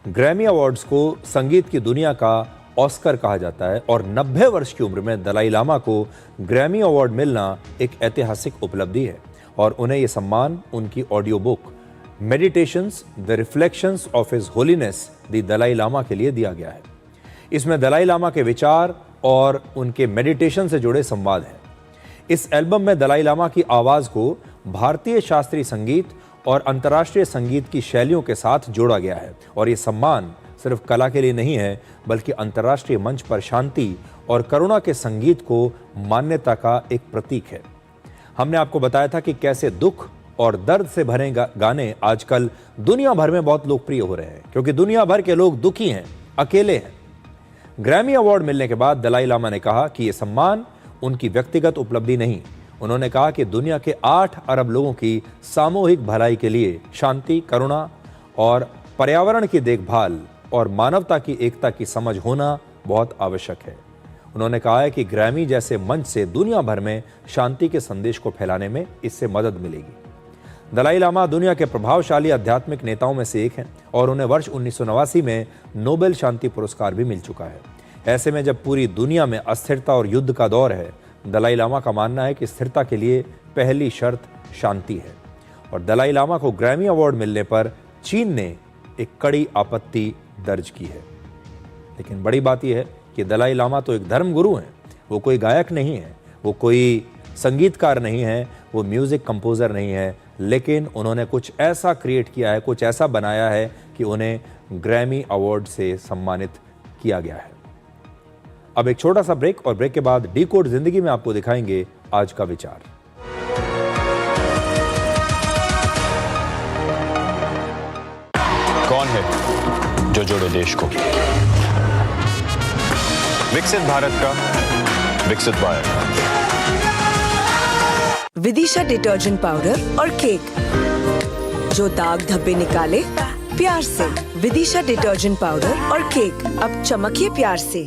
ग्रैमी अवार्ड्स को संगीत की दुनिया का ऑस्कर कहा जाता है और 90 वर्ष की उम्र में दलाई लामा को ग्रैमी अवार्ड मिलना एक ऐतिहासिक उपलब्धि है और उन्हें यह सम्मान उनकी audio book meditations the reflections of his holiness the Dalai Lama के लिए दिया गया है। इसमें दलाई लामा के विचार और उनके मेडिटेशन से जुड़े संवाद हैं। इस एल्बम में दलाई लामा की आवाज को भारतीय शास्त्रीय संगीत और अंतर्राष्ट्रीय संगीत की शैलियों के साथ जोड़ा गया है और ये सम्मान सिर्फ कला के लिए नहीं है, बल्कि अंतर्राष्ट्रीय मंच पर शांति और करुणा के संगीत को मान्यता का एक प्रतीक है। हमने आपको बताया था कि कैसे दुख और दर्द से भरे गाने आजकल दुनिया भर में बहुत लोकप्रिय हो रहे हैं, क्योंकि दुनिया भर के लोग दुखी हैं, अकेले हैं। ग्रैमी अवार्ड मिलने के बाद दलाई लामा ने कहा कि यह सम्मान उनकी व्यक्तिगत उपलब्धि नहीं। उन्होंने कहा कि दुनिया के 8 अरब लोगों की सामूहिक भलाई के लिए शांति, करुणा और पर्यावरण की देखभाल और मानवता की एकता की समझ होना बहुत आवश्यक है। उन्होंने कहा है कि ग्रैमी जैसे मंच से दुनिया भर में शांति के संदेश को फैलाने में इससे मदद मिलेगी। दलाई लामा दुनिया के प्रभावशाली आध्यात्मिक नेताओं में से एक हैं और उन्हें वर्ष 1989 में नोबेल शांति पुरस्कार भी मिल चुका है। ऐसे में जब पूरी दुनिया में अस्थिरता और युद्ध का दौर है, दलाई लामा का मानना है कि स्थिरता के लिए पहली शर्त शांति है। और दलाई लामा को ग्रैमी अवार्ड मिलने पर चीन ने एक कड़ी आपत्ति दर्ज की है। लेकिन बड़ी बात यह है कि दलाई लामा तो एक धर्मगुरु हैं, वो कोई गायक नहीं है, वो कोई संगीतकार नहीं है, वो म्यूजिक कंपोजर नहीं है, लेकिन उन्होंने कुछ ऐसा क्रिएट किया है, कुछ ऐसा बनाया है कि उन्हें ग्रैमी अवार्ड से सम्मानित किया गया है। अब एक छोटा सा ब्रेक, और ब्रेक के बाद डिकोड जिंदगी में आपको दिखाएंगे आज का विचार। कौन है जो जोड़े देश को? विकसित भारत का विकसित बायर। विदिशा डिटर्जेंट पाउडर और केक, जो दाग धब्बे निकाले प्यार से। विदिशा डिटर्जेंट पाउडर और केक, अब चमकिए प्यार से।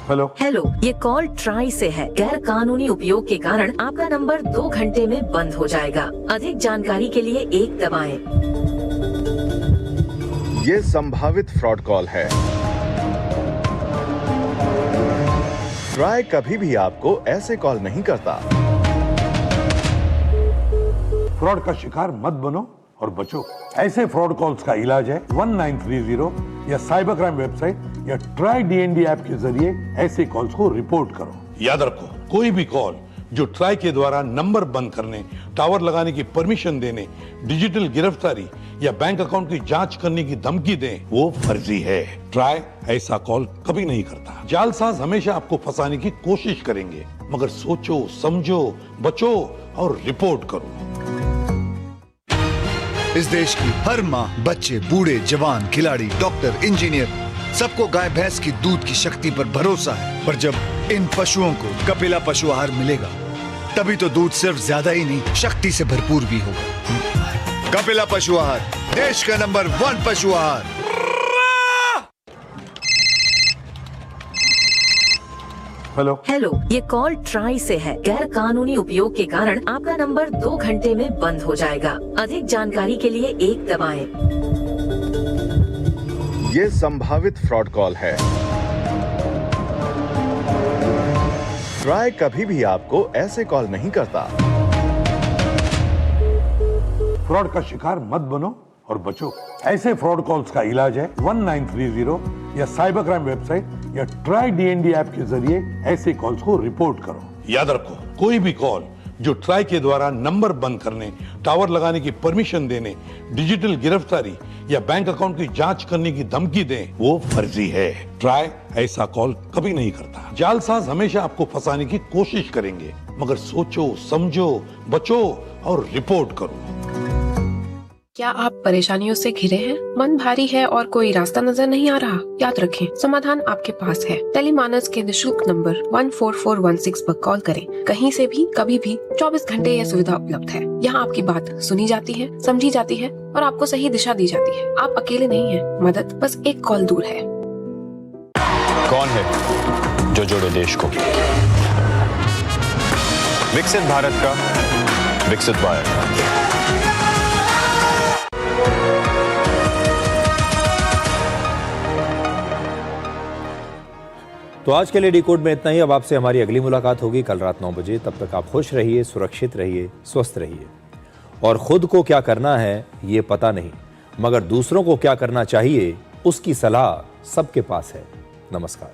हेलो, ये कॉल ट्राई से है। गैर कानूनी उपयोग के कारण आपका नंबर 2 घंटे में बंद हो जाएगा। अधिक जानकारी के लिए 1 दबाएं। ये संभावित फ्रॉड कॉल है। ट्राई कभी भी आपको ऐसे कॉल नहीं करता। फ्रॉड का शिकार मत बनो और बचो। ऐसे फ्रॉड कॉल्स का इलाज है 1930 या साइबर क्राइम वेबसाइट या ट्राई डीएनडी ऐप के जरिए ऐसे कॉल्स को रिपोर्ट करो। याद रखो, कोई भी कॉल जो ट्राई के द्वारा नंबर बंद करने, टावर लगाने की परमिशन देने, डिजिटल गिरफ्तारी या बैंक अकाउंट की जांच करने की धमकी दें, वो फर्जी है। ट्राई ऐसा कॉल कभी नहीं करता। जालसाज हमेशा आपको फंसाने की कोशिश करेंगे, मगर सोचो, समझो, बचो और रिपोर्ट करो। इस देश की हर माँ, बच्चे, बूढ़े, जवान, खिलाड़ी, डॉक्टर, इंजीनियर, सबको गाय भैंस की दूध की शक्ति पर भरोसा है। पर जब इन पशुओं को कपिला पशु आहार मिलेगा, तभी तो दूध सिर्फ ज्यादा ही नहीं, शक्ति से भरपूर भी होगा। कपिला पशु आहार, देश का नंबर 1 पशु आहार। हेलो, ये कॉल ट्राई से है। गैर कानूनी उपयोग के कारण आपका नंबर 2 घंटे में बंद हो जाएगा। अधिक जानकारी के लिए 1 दबाएं। ये संभावित फ्रॉड कॉल है। ट्राई कभी भी आपको ऐसे कॉल नहीं करता। फ्रॉड का शिकार मत बनो और बचो। ऐसे फ्रॉड कॉल्स का इलाज है 1930 या साइबर क्राइम वेबसाइट या ट्राई डीएनडी ऐप के जरिए ऐसे कॉल्स को रिपोर्ट करो। याद रखो, कोई भी कॉल जो ट्राई के द्वारा नंबर बंद करने, टावर लगाने की परमिशन देने, डिजिटल गिरफ्तारी या बैंक अकाउंट की जांच करने की धमकी दें, वो फर्जी है। ट्राई ऐसा कॉल कभी नहीं करता। जालसाज हमेशा आपको फंसाने की कोशिश करेंगे, मगर सोचो, समझो, बचो और रिपोर्ट करो। क्या आप परेशानियों से घिरे हैं? मन भारी है और कोई रास्ता नजर नहीं आ रहा? याद रखें, समाधान आपके पास है। टेलीमानस के निशुल्क नंबर 14416 पर कॉल करें। कहीं से भी, कभी भी, 24 घंटे यह सुविधा उपलब्ध है। यहाँ आपकी बात सुनी जाती है, समझी जाती है और आपको सही दिशा दी जाती है। आप अकेले नहीं हैं, मदद बस एक कॉल दूर है। कौन है जो जोड़े देश को? विकसित भारत का विकसित बायर। तो आज के लिए डिकोड में इतना ही। अब आपसे हमारी अगली मुलाकात होगी कल रात 9 बजे। तब तक आप खुश रहिए, सुरक्षित रहिए, स्वस्थ रहिए। और खुद को क्या करना है ये पता नहीं, मगर दूसरों को क्या करना चाहिए उसकी सलाह सबके पास है। नमस्कार।